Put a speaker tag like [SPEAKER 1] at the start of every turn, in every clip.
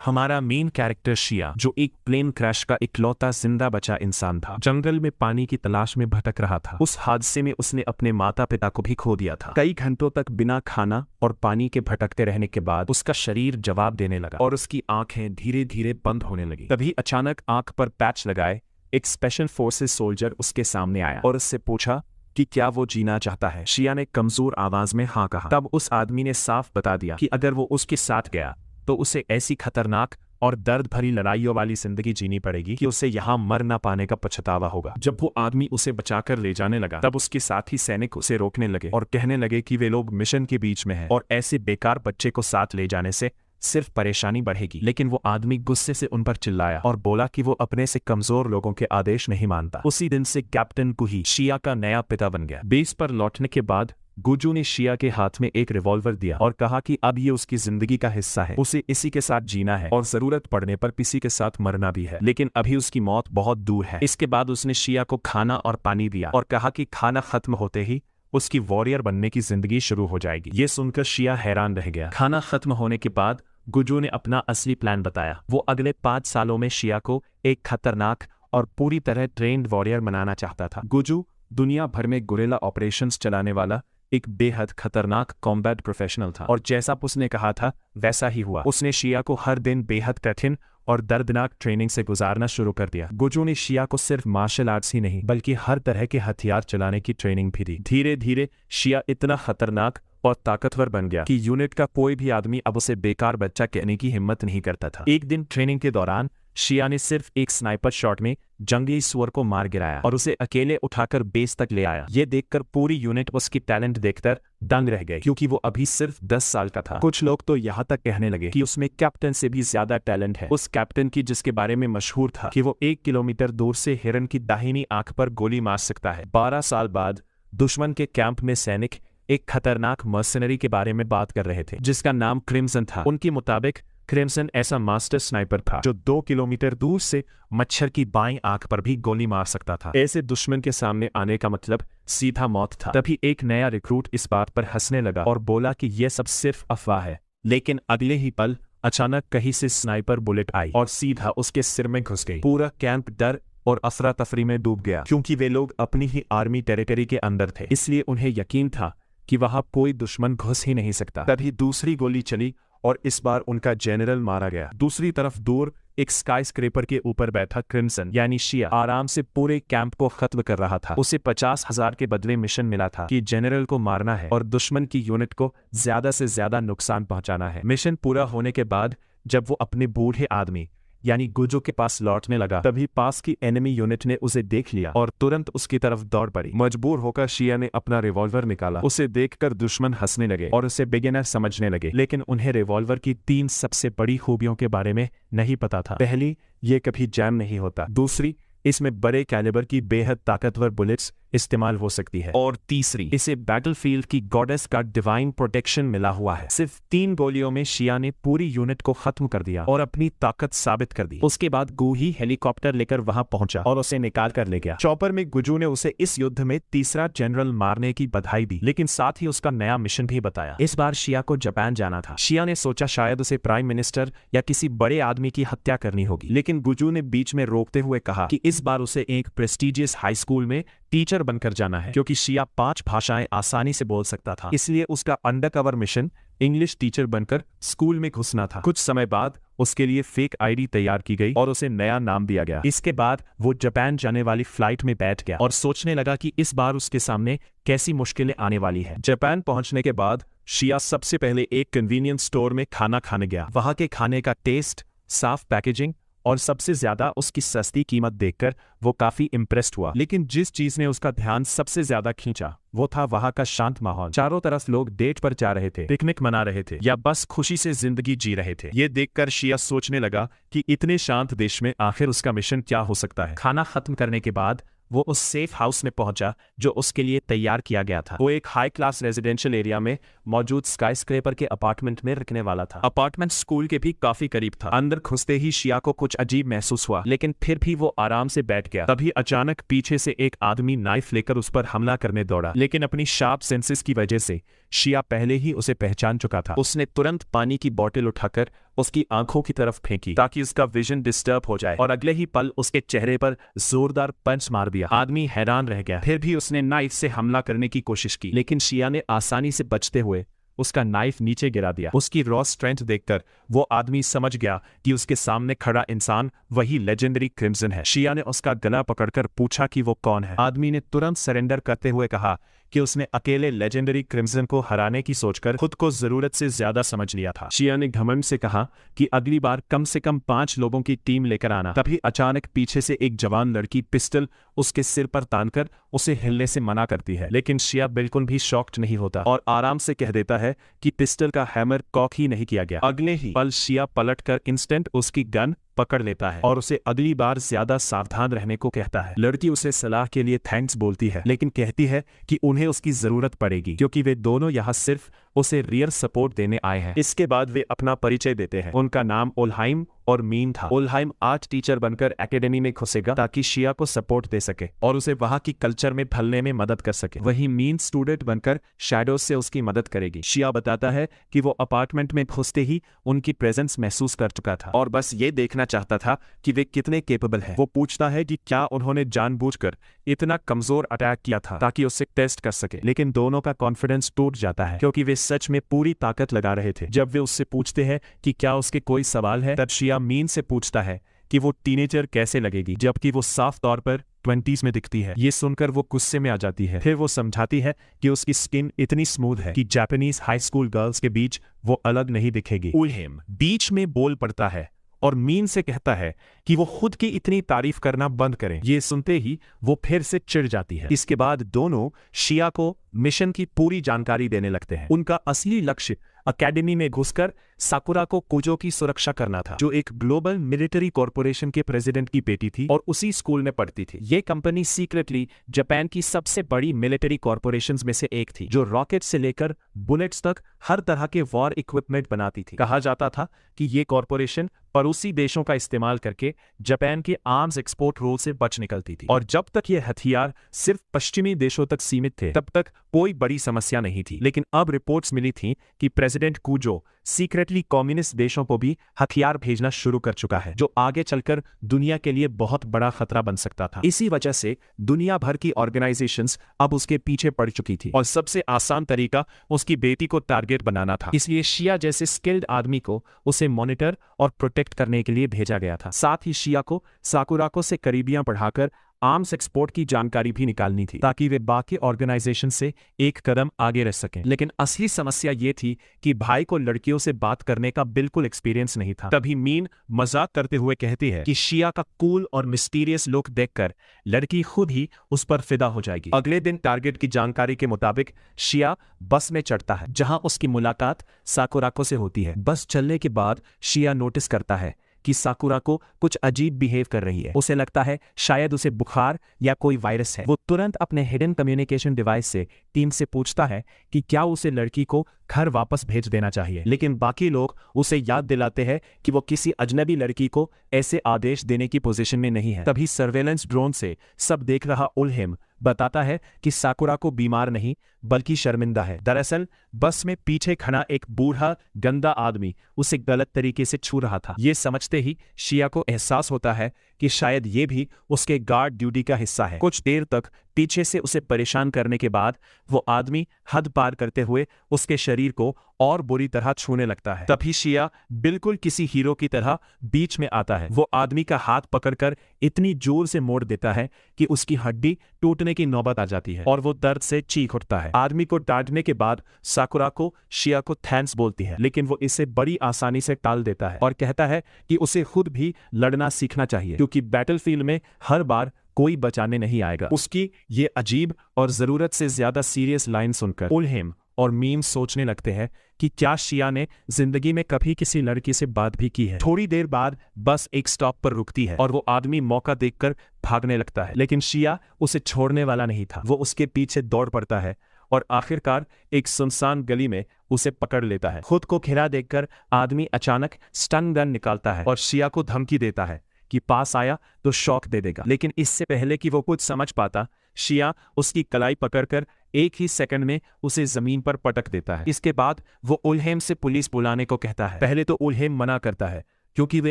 [SPEAKER 1] हमारा main character शिया, जो एक प्लेन क्रैश का इकलौता जिंदा बचा इंसान था, जंगल में पानी की तलाश में भटक रहा था। उस हादसे में उसने अपने माता पिता को भी खो दिया था। कई घंटों तक बिना खाना और पानी के भटकते रहने के बाद उसका शरीर जवाब देने लगा और उसकी आंखें धीरे धीरे बंद होने लगी। तभी अचानक आंख पर पैच लगाए एक स्पेशल फोर्सेस सोल्जर उसके सामने आया और उससे पूछा कि क्या वो जीना चाहता है। शिया ने कमजोर आवाज में हाँ कहा। तब उस आदमी ने साफ बता दिया कि अगर वो उसके साथ गया तो उसे ऐसी खतरनाक और दर्द भरी लड़ाइयों वाली जिंदगी जीनी पड़ेगी कि उसे यहाँ मर ना पाने का पछतावा होगा। जब वो आदमी उसे बचाकर ले जाने लगा तब उसके साथी सैनिक उसे रोकने लगे और कहने लगे कि वे लोग मिशन के बीच में हैं और ऐसे बेकार बच्चे को साथ ले जाने से सिर्फ परेशानी बढ़ेगी। लेकिन वो आदमी गुस्से से उन पर चिल्लाया और बोला कि वो अपने से कमजोर लोगों के आदेश नहीं मानता। उसी दिन से कैप्टन कुही शिया का नया पिता बन गया। बेस पर लौटने के बाद गुजू ने शिया के हाथ में एक रिवॉल्वर दिया और कहा कि अब ये उसकी जिंदगी का हिस्सा है, उसे इसी के साथ जीना है और जरूरत पड़ने पर किसी के साथ मरना भी है, लेकिन अभी उसकी मौत बहुत दूर है। इसके बाद उसने शिया को खाना और पानी दिया और कहा कि खाना खत्म होते ही उसकी वॉरियर बनने की जिंदगी शुरू हो जाएगी। ये सुनकर शिया हैरान रह गया। खाना खत्म होने के बाद गुजू ने अपना असली प्लान बताया। वो अगले 5 सालों में शिया को एक खतरनाक और पूरी तरह ट्रेन्ड वॉरियर बनाना चाहता था। गुजू दुनिया भर में गुरिल्ला ऑपरेशंस चलाने वाला एक बेहद खतरनाक कॉम्बैट प्रोफेशनल था और जैसा उसने कहा था वैसा ही हुआ। उसने शिया को हर दिन बेहद कठिन और दर्दनाक ट्रेनिंग से गुजारना शुरू कर दिया। गुजू ने शिया को सिर्फ मार्शल आर्ट्स ही नहीं बल्कि हर तरह के हथियार चलाने की ट्रेनिंग भी दी। धीरे धीरे शिया इतना खतरनाक और ताकतवर बन गया कि यूनिट का कोई भी आदमी अब उसे बेकार बच्चा कहने की हिम्मत नहीं करता था। एक दिन ट्रेनिंग के दौरान शिया ने सिर्फ एक स्नाइपर शॉट में जंगली सुअर को मार गिराया और उसे अकेले उठाकर बेस तक ले आया। ये देखकर पूरी यूनिट उसकी टैलेंट देखकर दंग रह गए, क्योंकि वो अभी सिर्फ 10 साल का था। कुछ लोग तो यहाँ तक कहने लगे कि उसमें कैप्टन से भी ज्यादा टैलेंट है। उस कैप्टन की जिसके बारे में मशहूर था कि वो 1 किलोमीटर दूर से हिरन की दाहिनी आंख पर गोली मार सकता है। 12 साल बाद दुश्मन के कैंप में सैनिक एक खतरनाक मर्सनरी के बारे में बात कर रहे थे जिसका नाम क्रिम्सन था। उनके मुताबिक क्रिम्सन ऐसा मास्टर स्नाइपर था जो 2 किलोमीटर दूर से मच्छर की बाईं आंख पर भी गोली मार सकता था। ऐसे दुश्मन के सामने आने का मतलब सीधा मौत था। तभी एक नया रिक्रूट इस बात पर हंसने लगा और बोला कि यह सब सिर्फ अफवाह है। लेकिन अगले ही पल अचानक कहीं से स्नाइपर बुलेट आई और सीधा उसके सिर में घुस गई। पूरा कैंप डर और अफरा तफरी में डूब गया, क्योंकि वे लोग अपनी ही आर्मी टेरिटरी के अंदर थे, इसलिए उन्हें यकीन था कि वहां कोई दुश्मन घुस ही नहीं सकता। तभी दूसरी गोली चली और इस बार उनका जनरल मारा गया। दूसरी तरफ दूर एक स्काई स्क्रेपर के ऊपर बैठा क्रिम्सन यानी शिया आराम से पूरे कैंप को खत्म कर रहा था। उसे 50,000 के बदले मिशन मिला था कि जनरल को मारना है और दुश्मन की यूनिट को ज्यादा से ज्यादा नुकसान पहुंचाना है। मिशन पूरा होने के बाद जब वो अपने बूढ़े आदमी यानी गुजू के पास लौटने लगा तभी पास की एनिमी यूनिट ने उसे देख लिया और तुरंत उसकी तरफ दौड़ पड़ी। मजबूर होकर शिया ने अपना रिवॉल्वर निकाला। उसे देखकर दुश्मन हंसने लगे और उसे बिगिनर समझने लगे, लेकिन उन्हें रिवॉल्वर की 3 सबसे बड़ी खूबियों के बारे में नहीं पता था। पहली, ये कभी जैम नहीं होता। दूसरी, इसमें बड़े कैलिबर की बेहद ताकतवर बुलेट्स इस्तेमाल हो सकती है। और तीसरी, इसे बैटलफील्ड की गॉडेस का डिवाइन प्रोटेक्शन मिला हुआ है। सिर्फ 3 गोलियों में शिया ने पूरी यूनिट को खत्म कर दिया और अपनी ताकत साबित कर दी। उसके बाद गुही हेलीकॉप्टर लेकर वहां पहुंचा और उसे निकाल कर ले गया। चॉपर में गुजू ने उसे इस युद्ध में तीसरा जनरल मारने की बधाई दी, लेकिन साथ ही उसका नया मिशन भी बताया। इस बार शिया को जापान जाना था। शिया ने सोचा शायद उसे प्राइम मिनिस्टर या किसी बड़े आदमी की हत्या करनी होगी, लेकिन गुजू ने बीच में रोकते हुए कहा कि इस बार उसे एक प्रेस्टिजियस हाई स्कूल में टीचर बनकर जाना है, क्योंकि शिया 5 भाषाएं आसानी से बोल सकता था। इसलिए उसका अंडरकवर मिशन इंग्लिश टीचर बनकर स्कूल में घुसना था। कुछ समय बाद उसके लिए फेक आईडी तैयार की गई और उसे नया नाम दिया गया। इसके बाद वो जापान जाने वाली फ्लाइट में बैठ गया और सोचने लगा कि इस बार उसके सामने कैसी मुश्किलें आने वाली है। जापान पहुंचने के बाद शिया सबसे पहले एक कन्वीनियंस स्टोर में खाना खाने गया। वहां के खाने का टेस्ट, साफ पैकेजिंग और सबसे ज्यादा उसकी सस्ती कीमत देखकर वो काफी इम्प्रेस्ड हुआ। लेकिन जिस चीज ने उसका ध्यान सबसे ज्यादा खींचा वो था वहां का शांत माहौल। चारों तरफ लोग डेट पर जा रहे थे, पिकनिक मना रहे थे या बस खुशी से जिंदगी जी रहे थे। ये देखकर शिया सोचने लगा कि इतने शांत देश में आखिर उसका मिशन क्या हो सकता है। खाना खत्म करने के बाद वो उस सेफ हाउस में पहुंचा जो उसके लिए तैयार किया गया था। वो एक हाई क्लास रेजिडेंशियल एरिया में मौजूद स्काई स्क्रेपर के अपार्टमेंट में रखने वाला था। अपार्टमेंट स्कूल के भी काफी करीब था। अंदर घुसते ही शिया को कुछ अजीब महसूस हुआ, लेकिन फिर भी वो आराम से बैठ गया। तभी अचानक पीछे से एक आदमी नाइफ लेकर उस पर हमला करने दौड़ा, लेकिन अपनी शार्प सेंसेस की वजह से शिया पहले ही उसे पहचान चुका था। उसने तुरंत पानी की बोतल उठाकर उसकी आंखों की तरफ फेंकी ताकि उसका विजन डिस्टर्ब हो जाए और अगले ही पल उसके चेहरे पर जोरदार पंच मार दिया। आदमी हैरान रह गया। फिर भी उसने नाइफ से हमला करने की कोशिश की, लेकिन शिया ने आसानी से बचते हुए उसका नाइफ नीचे गिरा दिया। उसकी रॉ स्ट्रेंथ देखकर वो आदमी समझ गया कि उसके सामने खड़ा इंसान वही लेजेंडरी क्रिम्सन है। शिया ने उसका गला पकड़कर पूछा कि वो कौन है। आदमी ने तुरंत सरेंडर करते हुए कहा कि उसने अकेले लेजेंडरी क्रिम्सन को हराने की सोचकर खुद को जरूरत से ज्यादा समझ लिया था। शिया ने घमंड से कहा कि अगली बार कम से कम 5 लोगों की टीम लेकर आना। तभी अचानक पीछे से एक जवान लड़की पिस्टल उसके सिर पर तानकर उसे हिलने से मना करती है, लेकिन शिया बिल्कुल भी शॉक्ड नहीं होता और आराम से कह देता है कि पिस्टल का हैमर कॉक ही नहीं किया गया। अगले ही पल शिया पलटकर इंस्टेंट उसकी गन पकड़ लेता है और उसे अगली बार ज्यादा सावधान रहने को कहता है। लड़की उसे सलाह के लिए थैंक्स बोलती है, लेकिन कहती है कि उन्हें उसकी जरूरत पड़ेगी क्योंकि वे दोनों यहाँ सिर्फ उसे रियल सपोर्ट देने आए हैं। इसके बाद वे अपना परिचय देते हैं। उनका नाम ओल्हाइम और मीन था। ओल्हाइम आर्ट टीचर बनकर एकेडमी में घुसेगा ताकि शिया को सपोर्ट दे सके और उसे वहां की कल्चर में ढलने में मदद कर सके। वहीं मीन स्टूडेंट बनकर शैडोज से उसकी मदद करेगी। शिया बताता है कि वो अपार्टमेंट में घुसते ही उनकी प्रेजेंस महसूस कर चुका था और बस ये देखना चाहता था कि वे कितने केपेबल हैं। वो पूछता है कि क्या उन्होंने जानबूझकर इतना कमजोर अटैक किया था ताकि उससे टेस्ट कर सके, लेकिन दोनों का कॉन्फिडेंस टूट जाता है क्योंकि वे सच में पूरी ताकत लगा रहे थे। जब वे उससे पूछते हैं कि क्या उसके कोई सवाल है, तब शिया मीन से पूछता है कि वो टीनेजर कैसे लगेगी जबकि वो साफ तौर पर 20s में दिखती है। ये सुनकर वो गुस्से में आ जाती है। फिर वो समझाती है कि उसकी स्किन इतनी स्मूथ है कि जापानीज हाई स्कूल गर्ल्स के बीच वो अलग नहीं दिखेगी। ओल्हाइम बीच में बोल पड़ता है और मीन से कहता है कि वो खुद की इतनी तारीफ करना बंद करें। ये सुनते ही वो फिर से चिढ़ जाती है। इसके बाद दोनों शिया को मिशन की पूरी जानकारी देने लगते हैं। उनका असली लक्ष्य अकेडमी में घुसकर साकुरा को कुजो की सुरक्षा करना था, जो एक ग्लोबल मिलिट्री कॉरपोरेशन के प्रेसिडेंट की बेटी थी और उसी स्कूल में पढ़ती थी। ये कंपनी सीक्रेटली जापान की सबसे बड़ी मिलिट्री कॉरपोरेशंस में से एक थी, जो रॉकेट से लेकर बुलेट्स तक हर तरह के वॉर इक्विपमेंट बनाती थी। कहा जाता था कि ये कॉरपोरेशन पड़ोसी देशों का इस्तेमाल करके जापान के आर्म्स एक्सपोर्ट रूल से बच निकलती थी और जब तक ये हथियार सिर्फ पश्चिमी देशों तक सीमित थे तब तक कोई बड़ी समस्या नहीं थी। लेकिन अब रिपोर्ट्स मिली थी कि प्रेसिडेंट कुजो सीक्रेटली कम्युनिस्ट देशों को भी हथियार भेजना शुरू कर चुका है, जो आगे चलकर दुनिया के लिए बहुत बड़ा खतरा बन सकता था। इसी वजह से दुनिया भर की ऑर्गेनाइजेशंस अब उसके पीछे पड़ चुकी थी और सबसे आसान तरीका उसकी बेटी को टारगेट बनाना था। इसलिए शिया जैसे स्किल्ड आदमी को उसे मॉनिटर और प्रोटेक्ट करने के लिए भेजा गया था। साथ ही शिया को साकुराको से करीबियां बढ़ाकर आर्म्स एक्सपोर्ट की जानकारी भी निकालनी थी ताकि वे बाकी ऑर्गेनाइजेशन से एक कदम आगे रह सकें। लेकिन असली समस्या ये थी कि भाई को लड़कियों से बात करने का बिल्कुल एक्सपीरियंस नहीं था। तभी मीन मजाक करते हुए कहती है कि शिया का कूल और मिस्टीरियस लुक देखकर लड़की खुद ही उस पर फिदा हो जाएगी। अगले दिन टारगेट की जानकारी के मुताबिक शिया बस में चढ़ता है, जहां उसकी मुलाकात साकुराको से होती है। बस चलने के बाद शिया नोटिस करता है कि साकुराको कुछ अजीब बिहेव कर रही है। उसे लगता है शायद उसे बुखार या कोई वायरस है। वो तुरंत अपने हिडन कम्युनिकेशन डिवाइस से टीम से पूछता है कि क्या उसे लड़की को घर वापस भेज देना चाहिए, लेकिन बाकी लोग उसे याद दिलाते हैं कि वो किसी अजनबी लड़की को ऐसे आदेश देने की पोजीशन में नहीं है। तभी सर्वेलेंस ड्रोन से सब देख रहा ओल्हाइम बताता है कि साकुराको बीमार नहीं बल्कि शर्मिंदा है। दरअसल बस में पीछे खड़ा एक बूढ़ा गंदा आदमी उसे गलत तरीके से छू रहा था। ये समझते ही शिया को एहसास होता है कि शायद ये भी उसके गार्ड ड्यूटी का हिस्सा है। कुछ देर तक पीछे से उसे परेशान करने के बाद वो आदमी हद पार करते हुए उसके शरीर को और बुरी तरह छूने लगता है। तभी शिया बिल्कुल किसी हीरो की तरह बीच में आता है। वो आदमी का हाथ पकड़कर इतनी जोर से मोड़ देता है कि उसकी हड्डी टूटने की नौबत आ जाती है और वो दर्द से चीख उठता है। आदमी को डांटने के बाद साकुराको शिया को थैंक्स बोलती है, लेकिन वो इसे बड़ी आसानी से टाल देता है और कहता है कि उसे खुद भी लड़ना सीखना चाहिए क्योंकि बैटलफील्ड में हर बार कोई बचाने नहीं आएगा। उसकी ये अजीब और जरूरत से ज्यादा सीरियस लाइन सुनकर ओल्हाइम और मीम सोचने लगते हैं कि क्या शिया ने जिंदगी में कभी किसी लड़की से बात भी की है। थोड़ी देर बाद बस एक स्टॉप पर रुकती है और वो आदमी मौका देखकर भागने लगता है, लेकिन शिया उसे छोड़ने वाला नहीं था। वो उसके पीछे दौड़ पड़ता है और आखिरकार एक सुनसान गली में उसे पकड़ लेता है। खुद को घिरा देखकर आदमी अचानक स्टन गन निकालता है और शिया को धमकी देता है कि पास आया तो शॉक दे देगा। लेकिन इससे पहले कि वो कुछ समझ पाता, शिया उसकी कलाई पकड़कर एक ही सेकंड में उसे जमीन पर पटक देता है। इसके बाद वो उल्हेम से पुलिस बुलाने को कहता है। पहले तो उल्हेम मना करता है क्योंकि वे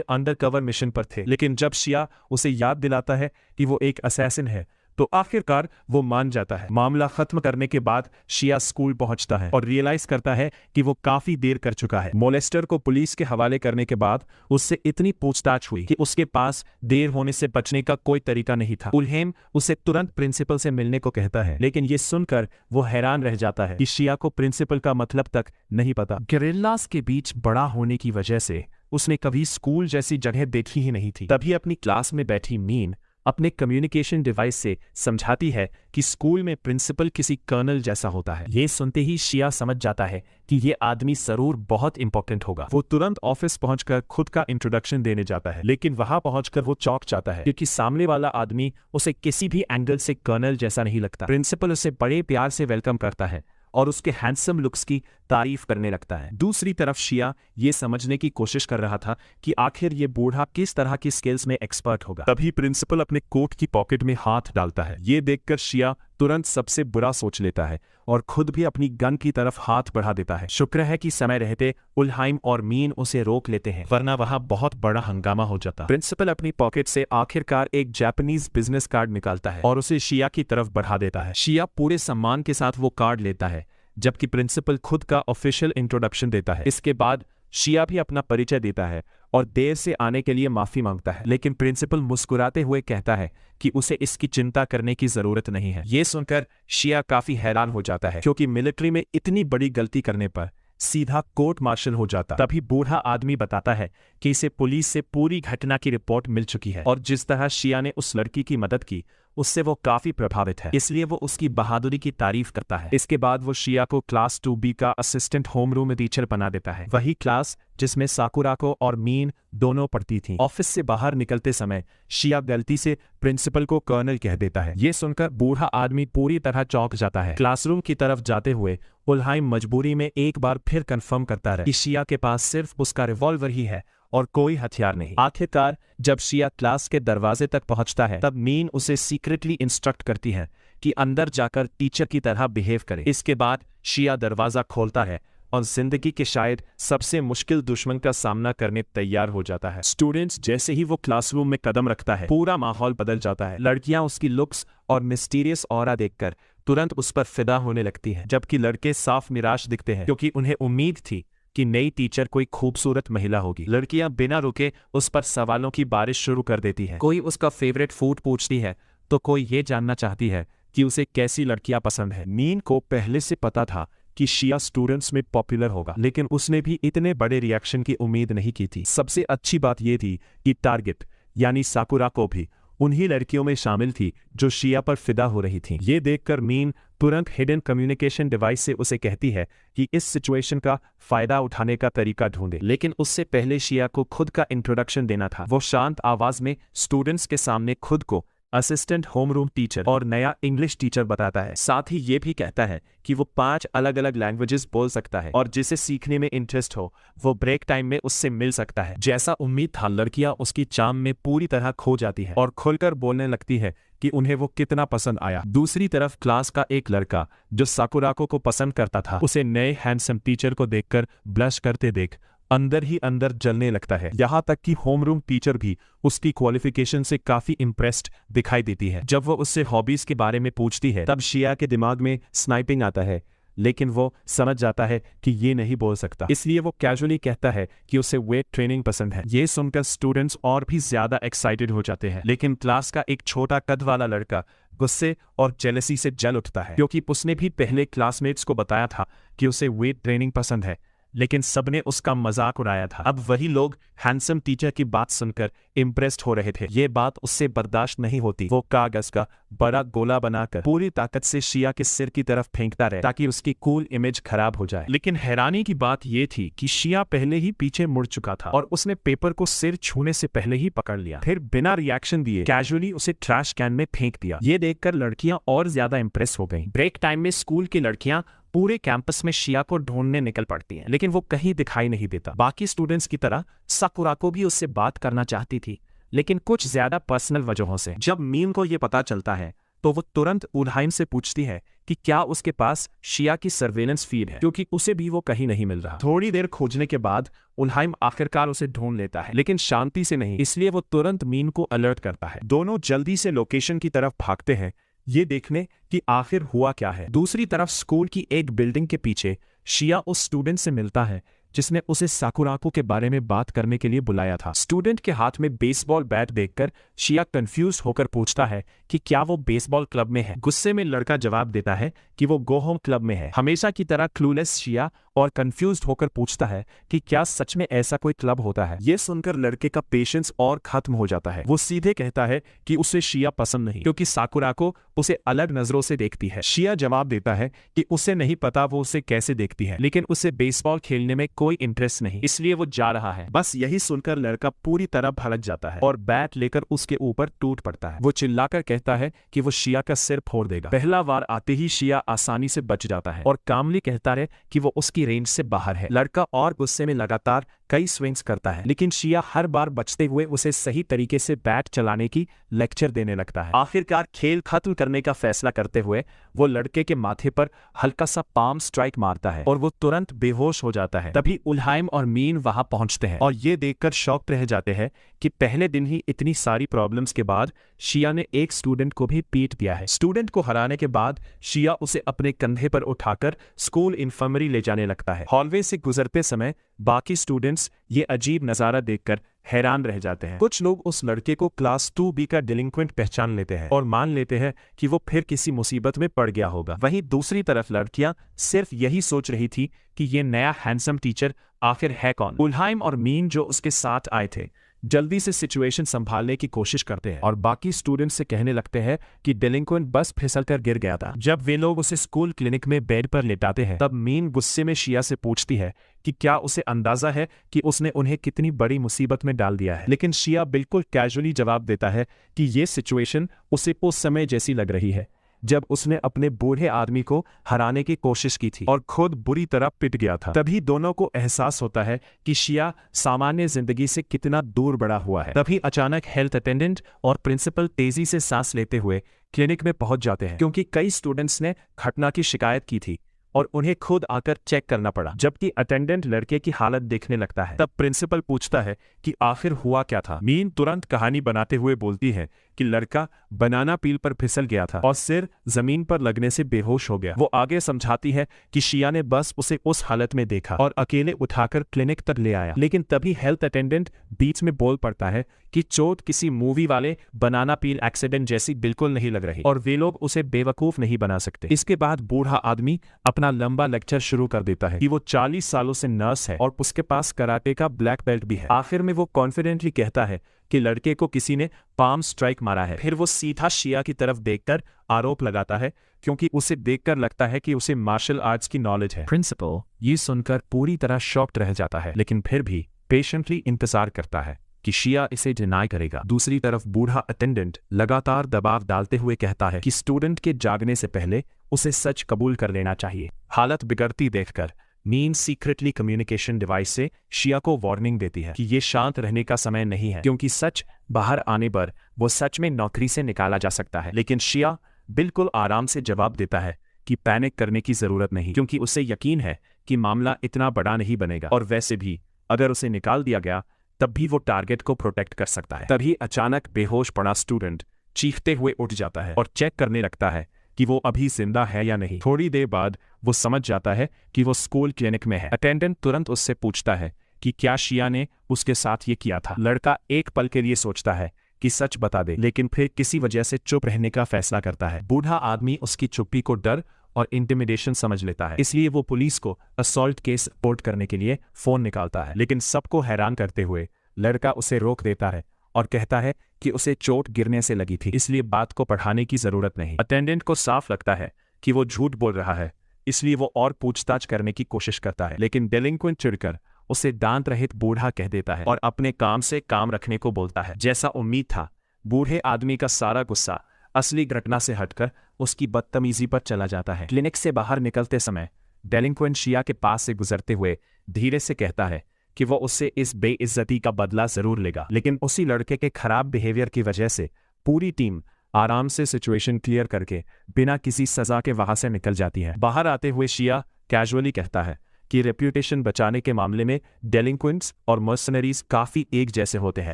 [SPEAKER 1] अंडरकवर मिशन पर थे, लेकिन जब शिया उसे याद दिलाता है कि वो एक असैसिन है तो आखिरकार वो मान जाता है। मामला खत्म करने के बाद शिया स्कूल पहुंचता है और रियलाइज करता है कि वो काफी देर कर चुका है। मोलेस्टर को पुलिस के हवाले करने के बाद उससे इतनी पूछताछ हुई कि उसके पास देर होने से बचने का कोई तरीका नहीं था। उल्हेम उसे तुरंत प्रिंसिपल से मिलने को कहता है, लेकिन ये सुनकर वो हैरान रह जाता है कि शिया को प्रिंसिपल का मतलब तक नहीं पता। गेरिल्लास के बीच बड़ा होने की वजह से उसने कभी स्कूल जैसी जगह देखी ही नहीं थी। तभी अपनी क्लास में बैठी मीन अपने कम्युनिकेशन डिवाइस से समझाती है कि स्कूल में प्रिंसिपल किसी कर्नल जैसा होता है। ये सुनते ही शिया समझ जाता है कि ये आदमी जरूर बहुत इंपॉर्टेंट होगा। वो तुरंत ऑफिस पहुंचकर खुद का इंट्रोडक्शन देने जाता है, लेकिन वहां पहुंचकर वो चौंक जाता है क्योंकि सामने वाला आदमी उसे किसी भी एंगल से कर्नल जैसा नहीं लगता। प्रिंसिपल उसे बड़े प्यार से वेलकम करता है और उसके हैंडसम लुक्स की तारीफ करने लगता है। दूसरी तरफ शिया ये समझने की कोशिश कर रहा था कि आखिर ये बूढ़ा किस तरह की स्किल्स में एक्सपर्ट होगा। तभी प्रिंसिपल अपने कोट की पॉकेट में हाथ डालता है। ये देखकर शिया तुरंत सबसे बुरा सोच लेता है और खुद भी अपनी गन की तरफ हाथ बढ़ा देता है। शुक्र है कि समय रहते उल्हाइम और मीन उसे रोक लेते हैं, वरना वहां बहुत बड़ा हंगामा हो जाता। प्रिंसिपल अपनी पॉकेट से आखिरकार एक जापानीज बिजनेस कार्ड निकालता है और उसे शिया की तरफ बढ़ा देता है। शिया पूरे सम्मान के साथ वो कार्ड लेता है, जबकि प्रिंसिपल खुद का ऑफिशियल इंट्रोडक्शन देता है। इसके बाद शिया भी अपना परिचय देता है और देर से आने के लिए माफी मांगता है, लेकिन प्रिंसिपल मुस्कुराते हुए कहता है कि उसे इसकी चिंता करने की जरूरत नहीं है। ये सुनकर शिया काफी हैरान हो जाता है क्योंकि मिलिट्री में इतनी बड़ी गलती करने पर सीधा कोर्ट मार्शल हो जाता। तभी बूढ़ा आदमी बताता है कि इसे पुलिस से पूरी घटना की रिपोर्ट मिल चुकी है और जिस तरह शिया ने उस लड़की की मदद की उससे वो काफी प्रभावित है, इसलिए वो उसकी बहादुरी की तारीफ करता है। इसके बाद वो शिया को क्लास 2B का असिस्टेंट होमरूम टीचर बना देता है, वही क्लास जिसमें साकुराको और मीन दोनों पढ़ती थीं। ऑफिस से बाहर निकलते समय शिया गलती से प्रिंसिपल को कर्नल कह देता है। ये सुनकर बूढ़ा आदमी पूरी तरह चौंक जाता है। क्लासरूम की तरफ जाते हुए उल्हाइम मजबूरी में एक बार फिर कंफर्म करता है कि शिया के पास सिर्फ उसका रिवॉल्वर ही है और कोई हथियार नहीं। आखिरकार जब शिया क्लास के दरवाजे तक पहुंचता है तब मीन उसे सीक्रेटली इंस्ट्रक्ट करती है कि अंदर जाकर टीचर की तरह बिहेव करे। इसके बाद शिया दरवाजा खोलता है और जिंदगी के शायद सबसे मुश्किल दुश्मन का सामना करने तैयार हो जाता है। स्टूडेंट्स जैसे ही वो क्लासरूम में कदम रखता है पूरा माहौल बदल जाता है। लड़कियां उसकी लुक्स और मिस्टीरियस ऑरा देखकर तुरंत उस पर फिदा होने लगती हैं, जबकि लड़के साफ निराश दिखते हैं क्योंकि उन्हें उम्मीद थी कि नई टीचर कोई खूबसूरत महिला होगी। लड़कियां बिना रुके उस पर सवालों की बारिश शुरू कर देती है। कोई उसका फेवरेट फूड पूछती है तो कोई ये जानना चाहती है कि उसे कैसी लड़कियां पसंद है। मीन को पहले से पता था कि शिया स्टूडेंट्स में पॉपुलर होगा, लेकिन उसने भी इतने बड़े रिएक्शन की उम्मीद नहीं की थी। सबसे अच्छी बात यह थी कि टारगेट यानी साकुराको भी उन्हीं लड़कियों में शामिल थी जो शिया पर फिदा हो रही थीं। ये देखकर मीन तुरंत हिडन कम्युनिकेशन डिवाइस से उसे कहती है कि इस सिचुएशन का फायदा उठाने का तरीका ढूंढे, लेकिन उससे पहले शिया को खुद का इंट्रोडक्शन देना था। वो शांत आवाज में स्टूडेंट्स के सामने खुद को असिस्टेंट होमरूम टीचर और नया इंग्लिश टीचर बताता है। साथ ही ये भी कहता है कि वो 5 अलग अलग लैंग्वेजेस बोल सकता है और जिसे सीखने में इंटरेस्ट हो वो ब्रेक टाइम में उससे मिल सकता है। जैसा उम्मीद था लड़कियां उसकी चाम में पूरी तरह खो जाती है और खुलकर बोलने लगती है कि उन्हें वो कितना पसंद आया। दूसरी तरफ क्लास का एक लड़का जो साकुराको को पसंद करता था उसे नए हैंडसम टीचर को देखकर ब्लश करते देख अंदर ही अंदर जलने लगता है। यहाँ तक कि होमरूम टीचर भी उसकी क्वालिफिकेशन से काफी इंप्रेस्ड दिखाई देती है। जब वो उससे हॉबीज के बारे में पूछती है तब शिया के दिमाग में स्नाइपिंग आता है, लेकिन वो समझ जाता है कि ये नहीं बोल सकता, इसलिए वो कैजुअली कहता है कि उसे वेट ट्रेनिंग पसंद है। ये सुनकर स्टूडेंट्स और भी ज्यादा एक्साइटेड हो जाते हैं, लेकिन क्लास का एक छोटा कद वाला लड़का गुस्से और जेलसी से जल उठता है क्योंकि उसने भी पहले क्लासमेट्स को बताया था कि उसे वेट ट्रेनिंग पसंद है, लेकिन सबने उसका मजाक उड़ाया था। अब वही लोग हैंडसम टीचर की बात सुनकर इम्प्रेस्ड हो रहे थे। ये बात उससे बर्दाश्त नहीं होती। वो कागज का बड़ा गोला बनाकर पूरी ताकत से शिया के सिर की तरफ फेंकता रहे ताकि उसकी कूल इमेज खराब हो जाए। लेकिन हैरानी की बात यह थी कि शिया पहले ही पीछे मुड़ चुका था और उसने पेपर को सिर छूने से पहले ही पकड़ लिया, फिर बिना रिएक्शन दिए कैजुअली उसे ट्रैश कैन में फेंक दिया। ये देखकर लड़कियां और ज्यादा इंप्रेस हो गईं। ब्रेक टाइम में स्कूल की लड़कियां पूरे कैंपस में शिया को ढूंढने निकल पड़ती हैं, लेकिन वो कहीं दिखाई नहीं देता। बाकी स्टूडेंट्स की तरह साकुराको भी उससे बात करना चाहती थी, लेकिन कुछ ज्यादा पर्सनल वजहों से। जब मीन को ये पता चलता है तो वो तुरंत उल्हाइम से पूछती है कि क्या उसके पास शिया की सर्वेलेंस फीड है, क्योंकि उसे भी वो कहीं नहीं मिल रहा। थोड़ी देर खोजने के बाद उल्हाइम आखिरकार उसे ढूंढ लेता है, लेकिन शांति से नहीं, इसलिए वो तुरंत मीन को अलर्ट करता है। दोनों जल्दी से लोकेशन की तरफ भागते हैं, ये देखने कि आखिर हुआ क्या है। दूसरी तरफ स्कूल की एक बिल्डिंग के पीछे शिया उस स्टूडेंट से मिलता है जिसने उसे साकुराको के बारे में बात करने के लिए बुलाया था। स्टूडेंट के हाथ में बेसबॉल बैट देखकर शिया कंफ्यूज होकर पूछता है कि क्या वो बेसबॉल क्लब में है। गुस्से में लड़का जवाब देता है कि वो गो होम क्लब में है। हमेशा की तरह क्लूलेस शिया और कंफ्यूज्ड होकर पूछता है कि क्या सच में ऐसा कोई क्लब होता है। ये सुनकर लड़के का पेशेंस और खत्म हो जाता है। वो सीधे कहता है कि उसे शिया पसंद नहीं, क्योंकि साकुराको उसे अलग नजरों से देखती है। शिया जवाब देता है कि उसे नहीं पता वो उसे कैसे देखती है, लेकिन उसे बेसबॉल खेलने में कोई इंटरेस्ट नहीं, इसलिए वो जा रहा है। बस यही सुनकर लड़का पूरी तरह भड़क जाता है और बैट लेकर उसके ऊपर टूट पड़ता है। वो चिल्लाकर कहता है कि वो शिया का सिर फोड़ देगा। पहला वार आते ही शिया आसानी से बच जाता है और कामली कहता है कि वो उसकी रेंज से बाहर है। लड़का और गुस्से में लगातार कई स्विंग्स करता है, लेकिन शिया हर बार बचते हुए उसे सही तरीके से बैट चलाने की लेक्चर देने लगता है। आखिरकार खेल खत्म करने का फैसला करते हुए वो लड़के के माथे पर हल्का सा पाम स्ट्राइक मारता है और वो तुरंत बेहोश हो जाता है। तभी उल्हाइम और मीन वहां पहुंचते हैं और ये देखकर शॉक्ड रह जाते हैं कि पहले दिन ही इतनी सारी प्रॉब्लम्स के बाद शिया ने एक स्टूडेंट को भी पीट दिया है। स्टूडेंट को हराने के बाद शिया उसे अपने कंधे पर उठाकर स्कूल इन्फर्मरी ले जाने लगता है। हॉलवे से गुजरते समय बाकी स्टूडेंट्स ये अजीब नजारा देखकर हैरान रह जाते हैं। कुछ लोग उस लड़के को क्लास 2B का डिलिंक्वेंट पहचान लेते हैं और मान लेते हैं कि वो फिर किसी मुसीबत में पड़ गया होगा। वहीं दूसरी तरफ लड़कियां सिर्फ यही सोच रही थी कि ये नया हैंडसम टीचर आखिर है कौन। उल्हाइम और मीन जो उसके साथ आए थे जल्दी से सिचुएशन संभालने की कोशिश करते हैं और बाकी स्टूडेंट्स से कहने लगते हैं कि डेलिंक्वेंट बस फिसलकर गिर गया था। जब वे लोग उसे स्कूल क्लिनिक में बेड पर लेटाते हैं तब मीन गुस्से में शिया से पूछती है कि क्या उसे अंदाजा है कि उसने उन्हें कितनी बड़ी मुसीबत में डाल दिया है, लेकिन शिया बिल्कुल कैजुअली जवाब देता है कि ये सिचुएशन उसे उस समय जैसी लग रही है जब उसने अपने बूढ़े आदमी को हराने की कोशिश की थी और खुद बुरी तरह पिट गया था। तभी दोनों को एहसास होता है कि शिया सामान्य जिंदगी से कितना दूर बढ़ा हुआ है। तभी अचानक हेल्थ अटेंडेंट और प्रिंसिपल तेजी से सांस लेते हुए क्लिनिक में पहुंच जाते हैं, क्योंकि कई स्टूडेंट्स ने घटना की शिकायत की थी और उन्हें खुद आकर चेक करना पड़ा। जबकि अटेंडेंट लड़के की हालत देखने लगता है तब प्रिंसिपल पूछता है कि आखिर हुआ क्या था। मीन तुरंत कहानी बनाते हुए बोलती है कि लड़का बनाना पील पर फिसल गया था और सिर जमीन पर लगने से बेहोश हो गया। वो आगे समझाती है कि शिया ने बस उसे उस हालत में देखा और अकेले उठाकर क्लिनिक तक ले आया, लेकिन तभी हेल्थ अटेंडेंट बीच में बोल पड़ता है कि चोट किसी मूवी वाले बनाना पील एक्सीडेंट जैसी बिल्कुल नहीं लग रही और वे लोग उसे बेवकूफ नहीं बना सकते। इसके बाद बूढ़ा आदमी अपना लंबा लेक्चर शुरू कर देता है कि वो 40 सालों से नर्स है और उसके पास कराटे का ब्लैक बेल्ट भी है। आखिर में वो कॉन्फिडेंटली कहता है कि लड़के को किसी ने पाम स्ट्राइक मारा है। फिर वो सीधा शिया की तरफ देखकर आरोप लगाता है, क्योंकि उसे देखकर लगता है कि उसे मार्शल आर्ट्स की नॉलेज है। प्रिंसिपल ये सुनकर पूरी तरह शॉक्ड रह जाता है, लेकिन फिर भी पेशेंटली इंतजार करता है कि शिया इसे डिनाई करेगा। दूसरी तरफ बूढ़ा अटेंडेंट लगातार दबाव डालते हुए कहता है कि स्टूडेंट के जागने से पहले उसे सच कबूल कर लेना चाहिए। हालत बिगड़ती देखकर मीन सीक्रेटली कम्युनिकेशन डिवाइस से शिया को वार्निंग देती है कि ये शांत रहने का समय नहीं है, क्योंकि सच बाहर आने पर वो सच में नौकरी से निकाला जा सकता है। लेकिन शिया बिल्कुल आराम से जवाब देता है कि पैनिक करने की जरूरत नहीं, क्योंकि उसे यकीन है कि मामला इतना बड़ा नहीं बनेगा और वैसे भी अगर उसे निकाल दिया गया तब भी वो टारगेट को प्रोटेक्ट कर सकता है। तभी अचानक बेहोश पड़ा स्टूडेंट चीखते हुए उठ जाता है और चेक करने लगता है कि वो अभी जिंदा है या नहीं। थोड़ी देर बाद वो समझ जाता है कि वो स्कूल क्लिनिक में है। अटेंडेंट तुरंत उससे पूछता है कि क्या शिया ने उसके साथ ये किया था। लड़का एक पल के लिए सोचता है कि सच बता दे, लेकिन फिर किसी वजह से चुप रहने का फैसला करता है। बूढ़ा आदमी उसकी चुप्पी को डर और इंटिमिडेशन समझ लेता है, इसलिए वो पुलिस को असॉल्ट केस रिपोर्ट करने के लिए फोन निकालता है। लेकिन सबको हैरान करते हुए लड़का उसे रोक देता है और कहता है कि उसे चोट गिरने से लगी थी, इसलिए बात को बढ़ाने की जरूरत नहीं। अटेंडेंट को साफ लगता है कि वो झूठ बोल रहा है, इसलिए वो और पूछताछ करने की कोशिश करता है, लेकिन डेलिंक्वेंट चिढ़कर उसे दांत रहित बूढ़ा कह देता है और अपने काम से काम रखने को बोलता है। जैसा उम्मीद था, बूढ़े आदमी का सारा गुस्सा असली घटना से हटकर उसकी बदतमीजी पर चला जाता है। क्लिनिक से बाहर निकलते समय डेलिंक्वेंट शिया के पास से गुजरते हुए धीरे से कहता है कि वो उससे इस बेइज्जती का बदला जरूर लेगा, लेकिन उसी लड़के के खराब बिहेवियर की वजह से पूरी टीम आराम से सिचुएशन क्लियर करके बिना किसी सजा के वहां से निकल जाती है। बाहर आते हुए शिया कैजुअली कहता है कि रेप्यूटेशन बचाने के मामले में डेलिंक्वेंट्स और मर्सनरीज काफी एक जैसे होते हैं।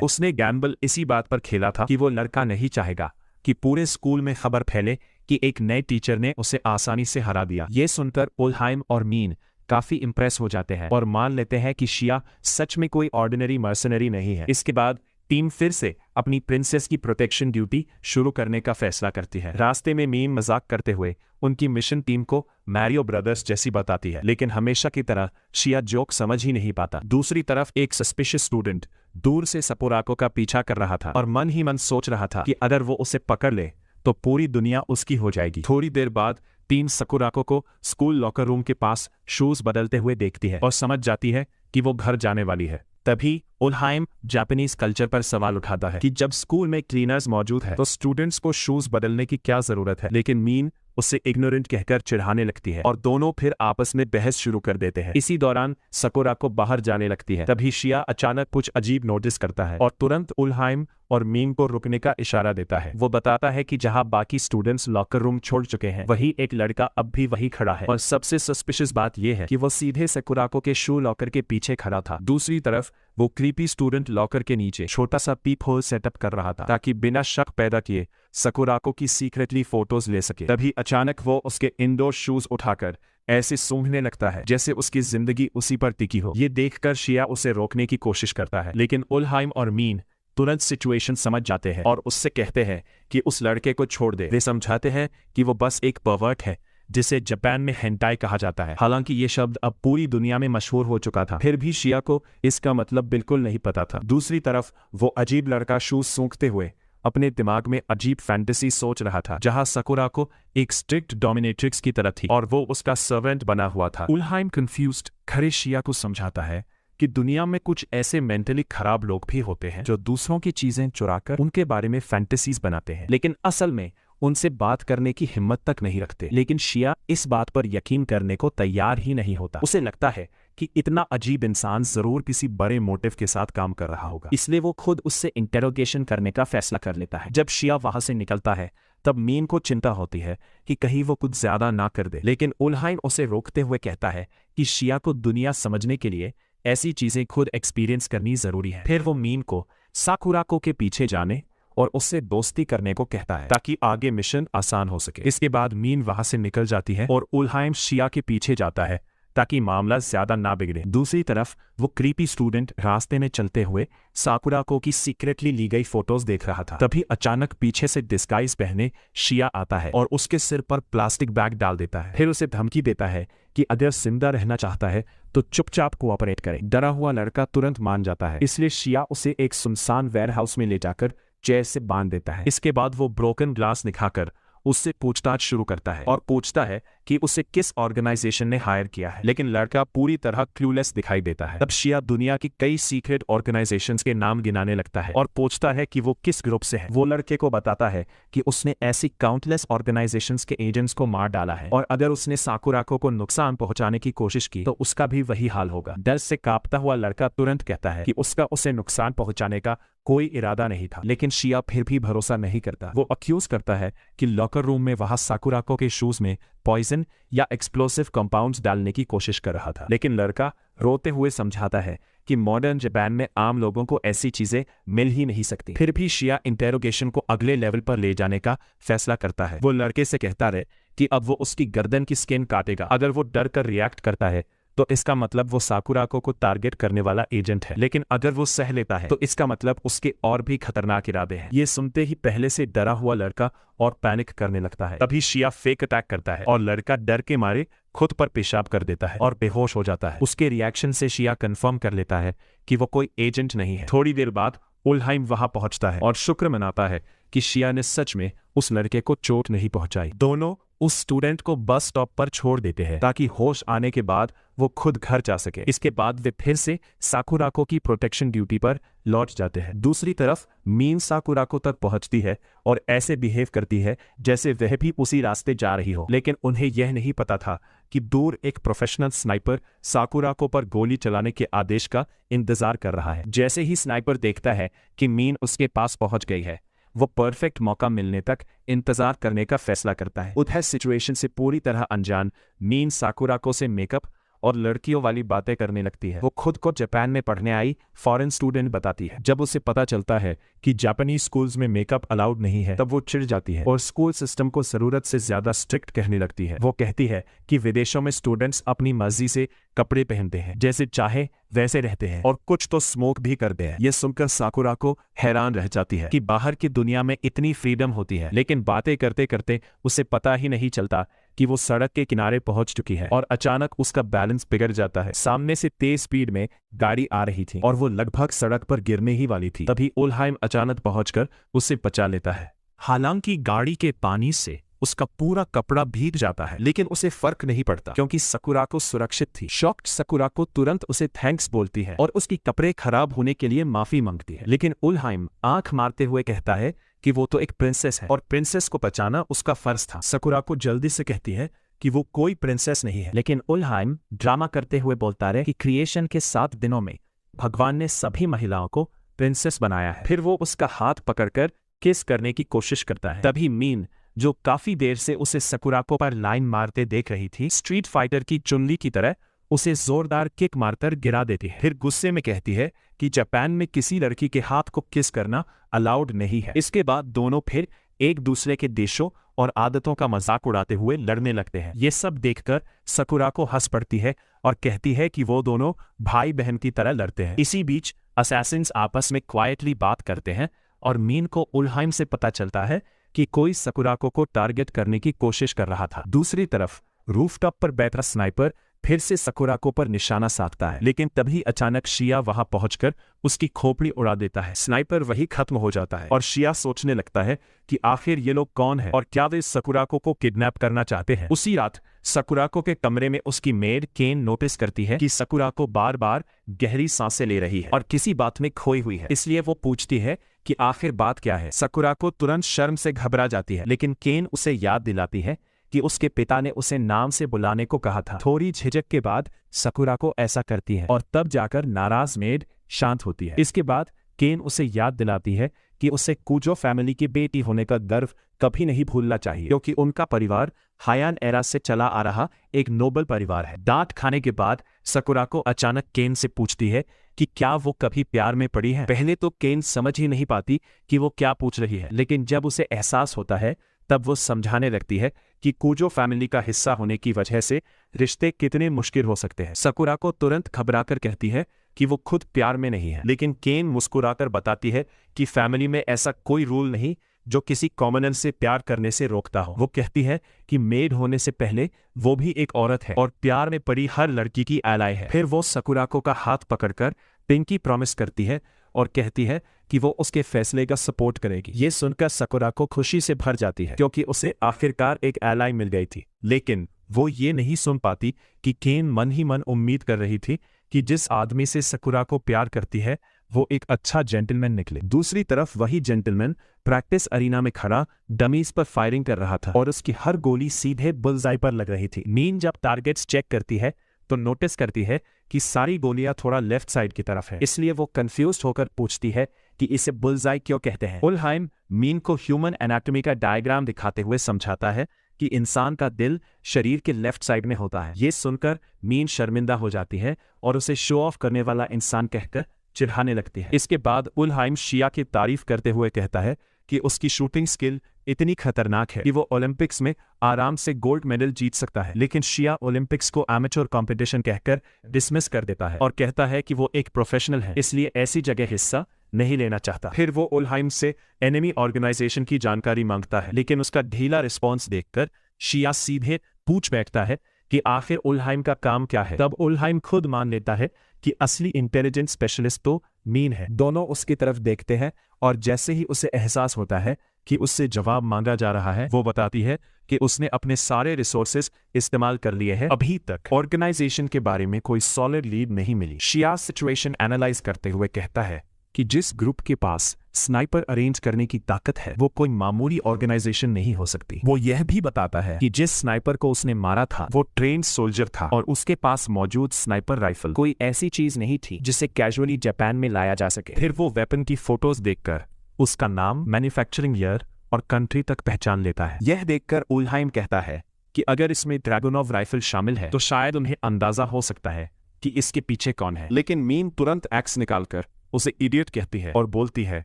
[SPEAKER 1] उसने गैम्बल इसी बात पर खेला था कि वो लड़का नहीं चाहेगा कि पूरे स्कूल में खबर फैले कि एक नए टीचर ने उसे आसानी से हरा दिया। ये सुनकर ओल्हाइम और मीन काफी इंप्रेस हो जाते हैं और मान लेते हैं कि शिया सच में कोई ऑर्डिनरी मर्सनरी नहीं है। इसके बाद टीम फिर से अपनी प्रिंसेस की प्रोटेक्शन ड्यूटी शुरू करने का फैसला करती है। रास्ते में मीन मजाक करते हुए उनकी मिशन टीम को मैरियो ब्रदर्स जैसी बताती है, लेकिन हमेशा की तरह शिया जोक समझ ही नहीं पाता। दूसरी तरफ एक सस्पिशियस स्टूडेंट दूर से सकुराको का पीछा कर रहा था और मन ही मन सोच रहा था कि अगर वो उसे पकड़ ले तो पूरी दुनिया उसकी हो जाएगी। थोड़ी देर बाद टीम सकुराको को स्कूल लॉकर रूम के पास शूज बदलते हुए देखती है और समझ जाती है कि वो घर जाने वाली है। तभी ओल्हाइम जापानीज कल्चर पर सवाल उठाता है कि जब स्कूल में क्लीनर्स मौजूद है तो स्टूडेंट्स को शूज बदलने की क्या जरूरत है, लेकिन मीन उसे इग्नोरेंट कहकर चिढ़ाने लगती है और दोनों फिर आपस में बहस शुरू कर देते हैं। इसी दौरान सकुराको बाहर जाने लगती है। तभी शिया अचानक कुछ अजीब नोटिस करता है और तुरंत ओल्हाइम और मीन को रुकने का इशारा देता है। वो बताता है कि जहां बाकी स्टूडेंट्स लॉकर रूम छोड़ चुके हैं वही एक लड़का अब भी वही खड़ा है और सबसे सस्पिशियस बात यह है कि वो सीधे सकुराको के शू लॉकर के पीछे खड़ा था। दूसरी तरफ वो क्रीपी स्टूडेंट लॉकर के नीचे छोटा सा पीप होल सेटअप कर रहा था ताकि बिना शक पैदा किए सकुराको की सीक्रेटली फोटोज ले सके। तभी अचानक वो उसके इंडोर शूज उठाकर ऐसे सूंघने लगता है जैसे उसकी जिंदगी उसी पर टिकी हो। ये देखकर शिया उसे रोकने की कोशिश करता है, लेकिन ओल्हाइम और मीन तुरंत सिचुएशन समझ जाते हैं और उससे कहते हैं कि उस लड़के को छोड़ दे। वे समझाते हैं कि वो बस एक परवर्ट है जिसे जापान में हेंटाई कहा जाता है। हालांकि ये शब्द अब पूरी दुनिया में मशहूर हो चुका था, फिर भी शिया को इसका मतलब बिल्कुल नहीं पता था। दूसरी तरफ वो अजीब लड़का शूज सूंघते हुए अपने दिमाग में अजीब फैंटेसी सोच रहा था जहां सकुराको एक स्ट्रिक्ट डोमिनेट्रिक्स की तरह थी और वो उसका सर्वेंट बना हुआ था। ओल्हाइम कंफ्यूज्ड खरे शिया को समझाता है कि दुनिया में कुछ ऐसे मेंटली खराब लोग भी होते हैं जो दूसरों की चीजें चुराकर उनके बारे में फैंटेसीज बनाते हैं, लेकिन असल में उनसे बात करने की हिम्मत तक नहीं रखते। लेकिन शिया इस बात पर यकीन करने को तैयार ही नहीं होता। उसे लगता है कि इतना अजीब इंसान जरूर किसी बड़े मोटिव के साथ काम कर रहा होगा, इसलिए वो खुद उससे इंटेरोगेशन करने का फैसला कर लेता है। जब शिया वहां से निकलता है तब मीन को चिंता होती है कि कहीं वो कुछ ज्यादा ना कर दे, लेकिन ओल्हाइम उसे रोकते हुए कहता है कि शिया को दुनिया समझने के लिए ऐसी चीजें खुद एक्सपीरियंस करनी जरूरी है। फिर वो मीन को साकुराको के पीछे जाने और उससे दोस्ती करने को कहता है ताकि आगे मिशन आसान हो सके। इसके बाद मीन वहां से निकल जाती है और ओल्हाइम शिया के पीछे जाता है ताकि मामला ज्यादा ना बिगड़े। दूसरी तरफ वो क्रीपी स्टूडेंट रास्ते में चलते हुए साकुराको की सीक्रेटली ली गई फोटोज देख रहा था। तभी अचानक पीछे से डिस्गाइज पहने शिया आता है और उसके सिर पर प्लास्टिक बैग डाल देता है। फिर उसे धमकी देता है कि अगर जिंदा रहना चाहता है तो चुपचाप कोऑपरेट करे। डरा हुआ लड़का तुरंत मान जाता है, इसलिए शिया उसे एक सुनसान वेयरहाउस में ले जाकर चेयर से बांध देता है। इसके बाद वो ब्रोकन ग्लास दिखाकर उससे पूछताछ शुरू करता है और पूछता है कि उसे किस ऑर्गेनाइजेशन ने हायर किया है, लेकिन लड़का पूरी तरह क्लूलेस दिखाई देता है। तब शिया दुनिया की कई सीक्रेट ऑर्गेनाइजेशंस के नाम गिनाने लगता है और पूछता है कि वो किस ग्रुप से है। वो लड़के को बताता है कि उसने ऐसी काउंटलेस ऑर्गेनाइजेशंस के एजेंट्स को मार डाला है और अगर उसने साकुराको को नुकसान पहुंचाने की कोशिश की तो उसका भी वही हाल होगा। डर से कांपता हुआ लड़का तुरंत कहता है कि उसका उसे नुकसान पहुंचाने का कोई इरादा नहीं था, लेकिन शिया फिर भी भरोसा नहीं करता। वो अक्यूज करता है कि लॉकर रूम में वहां साकुराको के शूज में पॉइजन या एक्सप्लोसिव कंपाउंड्स डालने की कोशिश कर रहा था, लेकिन लड़का रोते हुए समझाता है कि मॉडर्न जापान में आम लोगों को ऐसी चीजें मिल ही नहीं सकती। फिर भी शिया इंटेरोगेशन को अगले लेवल पर ले जाने का फैसला करता है। वो लड़के से कहता है कि अब वो उसकी गर्दन की स्किन काटेगा। अगर वो डर कर रिएक्ट करता है तो इसका मतलब वो साकुराको को टारगेट करने वाला एजेंट है, लेकिन अगर वो सह लेता है तो इसका मतलब उसके और भी खतरनाक इरादे हैं। ये सुनते ही पहले से डरा हुआ लड़का और पैनिक करने लगता है। तभी शिया फेक अटैक करता है और लड़का डर के मारे खुद पर पेशाब कर देता है और बेहोश हो जाता है। उसके रिएक्शन से शिया कंफर्म कर लेता है कि वो कोई एजेंट नहीं है। थोड़ी देर बाद ओल्हाइम वहां पहुंचता है और शुक्र मनाता है कि शिया ने सच में उस लड़के को चोट नहीं पहुंचाई। दोनों उस स्टूडेंट को बस स्टॉप पर छोड़ देते हैं ताकि होश आने के बाद वो खुद घर जा सके। इसके बाद वे फिर से साकुराको की प्रोटेक्शन ड्यूटी पर लौट जाते हैं। दूसरी तरफ मीन साकुराको तक पहुंचती है और ऐसे बिहेव करती है जैसे वह भी उसी रास्ते जा रही हो, लेकिन उन्हें यह नहीं पता था कि दूर एक प्रोफेशनल स्नाइपर साकुराको पर गोली चलाने के आदेश का इंतजार कर रहा है। जैसे ही स्नाइपर देखता है कि मीन उसके पास पहुंच गई है, वो परफेक्ट मौका मिलने तक इंतजार करने का फैसला करता है। उधर सिचुएशन से पूरी तरह अनजान मीन साकुराको से मेकअप और लड़कियों वाली बातें करने लगती है। वो खुद को जापान में पढ़ने आई फॉरेन स्टूडेंट बताती है। जब उसे पता चलता है कि जापानीज स्कूल्स में मेकअप अलाउड नहीं है, तब वो चिढ़ जाती है और स्कूल सिस्टम को जरूरत से ज्यादा स्ट्रिक्ट कहने लगती है। वो कहती है कि विदेशों में स्टूडेंट्स अपनी मर्जी से कपड़े पहनते हैं, जैसे चाहे वैसे रहते हैं और कुछ तो स्मोक भी करते हैं। ये सुनकर साकुराको हैरान रह जाती है कि बाहर की दुनिया में इतनी फ्रीडम होती है, लेकिन बातें करते करते उसे पता ही नहीं चलता कि वो सड़क के किनारे पहुंच चुकी है और अचानक उसका बैलेंस बिगड़ जाता है। सामने से तेज स्पीड में गाड़ी आ रही थी और वो लगभग सड़क पर गिरने ही वाली थी। तभी ओल्हाइम अचानक पहुंचकर उसे बचा लेता है। हालांकि गाड़ी के पानी से उसका पूरा कपड़ा भीग जाता है, लेकिन उसे फर्क नहीं पड़ता क्योंकि साकुराको सुरक्षित थी। शॉक्ड साकुराको तुरंत उसे थैंक्स बोलती है और उसकी कपड़े खराब होने के लिए माफी मांगती है, लेकिन ओल्हाइम आंख मारते हुए कहता है कि वो तो एक प्रिंसेस है और प्रिंसेस को बचाना उसका फर्ज था। साकुराको जल्दी से कहती है कि वो कोई प्रिंसेस नहीं है, लेकिन ओल्हाइम ड्रामा करते हुए बोलता है कि क्रिएशन के 7 दिनों में भगवान ने सभी महिलाओं को प्रिंसेस बनाया है। फिर वो उसका हाथ पकड़कर किस करने की कोशिश करता है। तभी मीन, जो काफी देर से उसे साकुराको पर लाइन मारते देख रही थी, स्ट्रीट फाइटर की चुनली की तरह उसे जोरदार किक मारकर गिरा देती है। फिर गुस्से में कहती है कि जापान में किसी लड़की के हाथ को किस करना अलाउड नहीं है। इसके बाद दोनों फिर एक दूसरे के देशों और आदतों का मजाक उड़ाते हुए लड़ने लगते हैं। ये सब देखकर साकुराको हंस पड़ती है और कहती है कि वो दोनों भाई बहन की तरह लड़ते हैं। इसी बीच असैसिन्स आपस में क्वाइटली बात करते हैं और मीन को ओल्हाइम से पता चलता है कि कोई साकुराको को टारगेट करने की कोशिश कर रहा था। दूसरी तरफ रूफटॉप पर बैठा स्नाइपर फिर से साकुराको पर निशाना साधता है, लेकिन तभी अचानक शिया वहां पहुंचकर उसकी खोपड़ी उड़ा देता है। स्नाइपर वही खत्म हो जाता है और शिया सोचने लगता है कि आखिर ये लोग कौन हैं और क्या वे साकुराको को किडनैप करना चाहते हैं। उसी रात साकुराको के कमरे में उसकी मेड केन नोटिस करती है कि साकुराको बार बार गहरी सांसें ले रही है और किसी बात में खोई हुई है, इसलिए वो पूछती है कि आखिर बात क्या है। साकुराको तुरंत शर्म से घबरा जाती है, लेकिन केन उसे याद दिलाती है कि उसके पिता ने उसे नाम से बुलाने को कहा था। थोड़ी झिझक के बाद साकुराको ऐसा करती है और तब जाकर नाराज मेड शांत होती है। इसके बाद केन उसे याद दिलाती है कि उसे कुजो फैमिली की बेटी होने का गर्व कभी नहीं भूलना चाहिए, क्योंकि उनका परिवार हायान एरा से चला आ रहा एक नोबल परिवार है। डांट खाने के बाद साकुराको अचानक केन से पूछती है कि क्या वो कभी प्यार में पड़ी है। पहले तो केन समझ ही नहीं पाती कि वो क्या पूछ रही है, लेकिन जब उसे एहसास होता है तब वो समझाने लगती है कि कुजो फैमिली का हिस्सा होने की वजह से रिश्ते कितने मुश्किल हो सकते हैं। साकुराको तुरंत घबराकर कहती है कि वो खुद प्यार में नहीं है, लेकिन केन मुस्कुराकर बताती है कि फैमिली में ऐसा कोई रूल नहीं जो किसी कॉमनर से प्यार करने से रोकता हो। वो कहती है कि मेड होने से पहले वो भी एक औरत है और प्यार में पड़ी हर लड़की की एलाय है। फिर वो साकुराको का हाथ पकड़कर पिंकी प्रॉमिस करती है और कहती है कि वो उसके फैसले का सपोर्ट करेगी। ये सुनकर साकुराको खुशी से भर जाती है क्योंकि उसे आखिरकार एक एलाय मिल गई थी, लेकिन वो ये नहीं सुन पाती कि केन मन ही मन उम्मीद कर रही थी कि जिस आदमी से साकुराको प्यार करती है वो एक अच्छा जेंटलमैन निकले। दूसरी तरफ वही जेंटलमैन प्रैक्टिस अरीना में खड़ा डमीज पर फायरिंग कर रहा था और उसकी हर गोली सीधे बुलजाई पर लग रही थी। मीन जब टारगेट्स चेक करती है तो नोटिस करती है कि सारी गोलियां थोड़ा लेफ्ट साइड की तरफ है, इसलिए वो कंफ्यूज्ड होकर पूछती है कि इसे बुलजाई क्यों कहते हैं। ओल्हाइम मीन को ह्यूमन एनाटॉमी का डायग्राम दिखाते हुए समझाता है कि इंसान का दिल शरीर के लेफ्ट साइड में होता है। ये सुनकर मीन शर्मिंदा हो जाती है और उसे शो ऑफ करने वाला इंसान कहकर चिढ़ाने लगती है। इसके बाद ओल्हाइम शिया की तारीफ करते हुए कहता है कि उसकी शूटिंग स्किल इतनी खतरनाक है कि वो ओलंपिक्स में आराम से गोल्ड मेडल जीत सकता है, लेकिन शिया ओलंपिक्स को एमेच्योर कंपटीशन कहकर डिसमिस कर देता है और कहता है कि वो एक प्रोफेशनल है, इसलिए ऐसी जगह हिस्सा नहीं लेना चाहता। फिर वो ओल्हाइम से एनिमी ऑर्गेनाइजेशन की जानकारी मांगता है, लेकिन उसका ढीला रिस्पॉन्स देखकर शिया सीधे पूछ बैठता है कि आखिर ओल्हाइम का काम क्या है। तब ओल्हाइम खुद मान लेता है कि असली इंटेलिजेंस स्पेशलिस्ट तो मीन है। दोनों उसकी तरफ देखते हैं और जैसे ही उसे एहसास होता है कि उससे जवाब मांगा जा रहा है, वो बताती है कि उसने अपने सारे रिसोर्सेज इस्तेमाल कर लिए हैं। अभी तक ऑर्गेनाइजेशन के बारे में कोई सॉलिड लीड नहीं मिली। शिया सिचुएशन एनालाइज करते हुए कहता है कि जिस ग्रुप के पास स्नाइपर अरेंज करने की ताकत है वो कोई मामूली ऑर्गेनाइजेशन नहीं हो सकती। वो यह भी बताता है कि जिस स्नाइपर को उसने मारा था वो ट्रेन्ड सोल्जर था और उसके पास मौजूद स्नाइपर राइफल कोई ऐसी चीज नहीं थी जिसे कैजुअली जापान में लाया जा सके। फिर वो वेपन की फोटोज देखकर उसका नाम, मैन्युफैक्चरिंग ईयर और कंट्री तक पहचान लेता है। यह देखकर उलहाइम कहता है कि अगर इसमें ड्रैगोनोव राइफल शामिल है तो शायद उन्हें अंदाजा हो सकता है कि इसके पीछे कौन है। लेकिन मीन तुरंत एक्स निकालकर उसे इडियट कहती है और बोलती है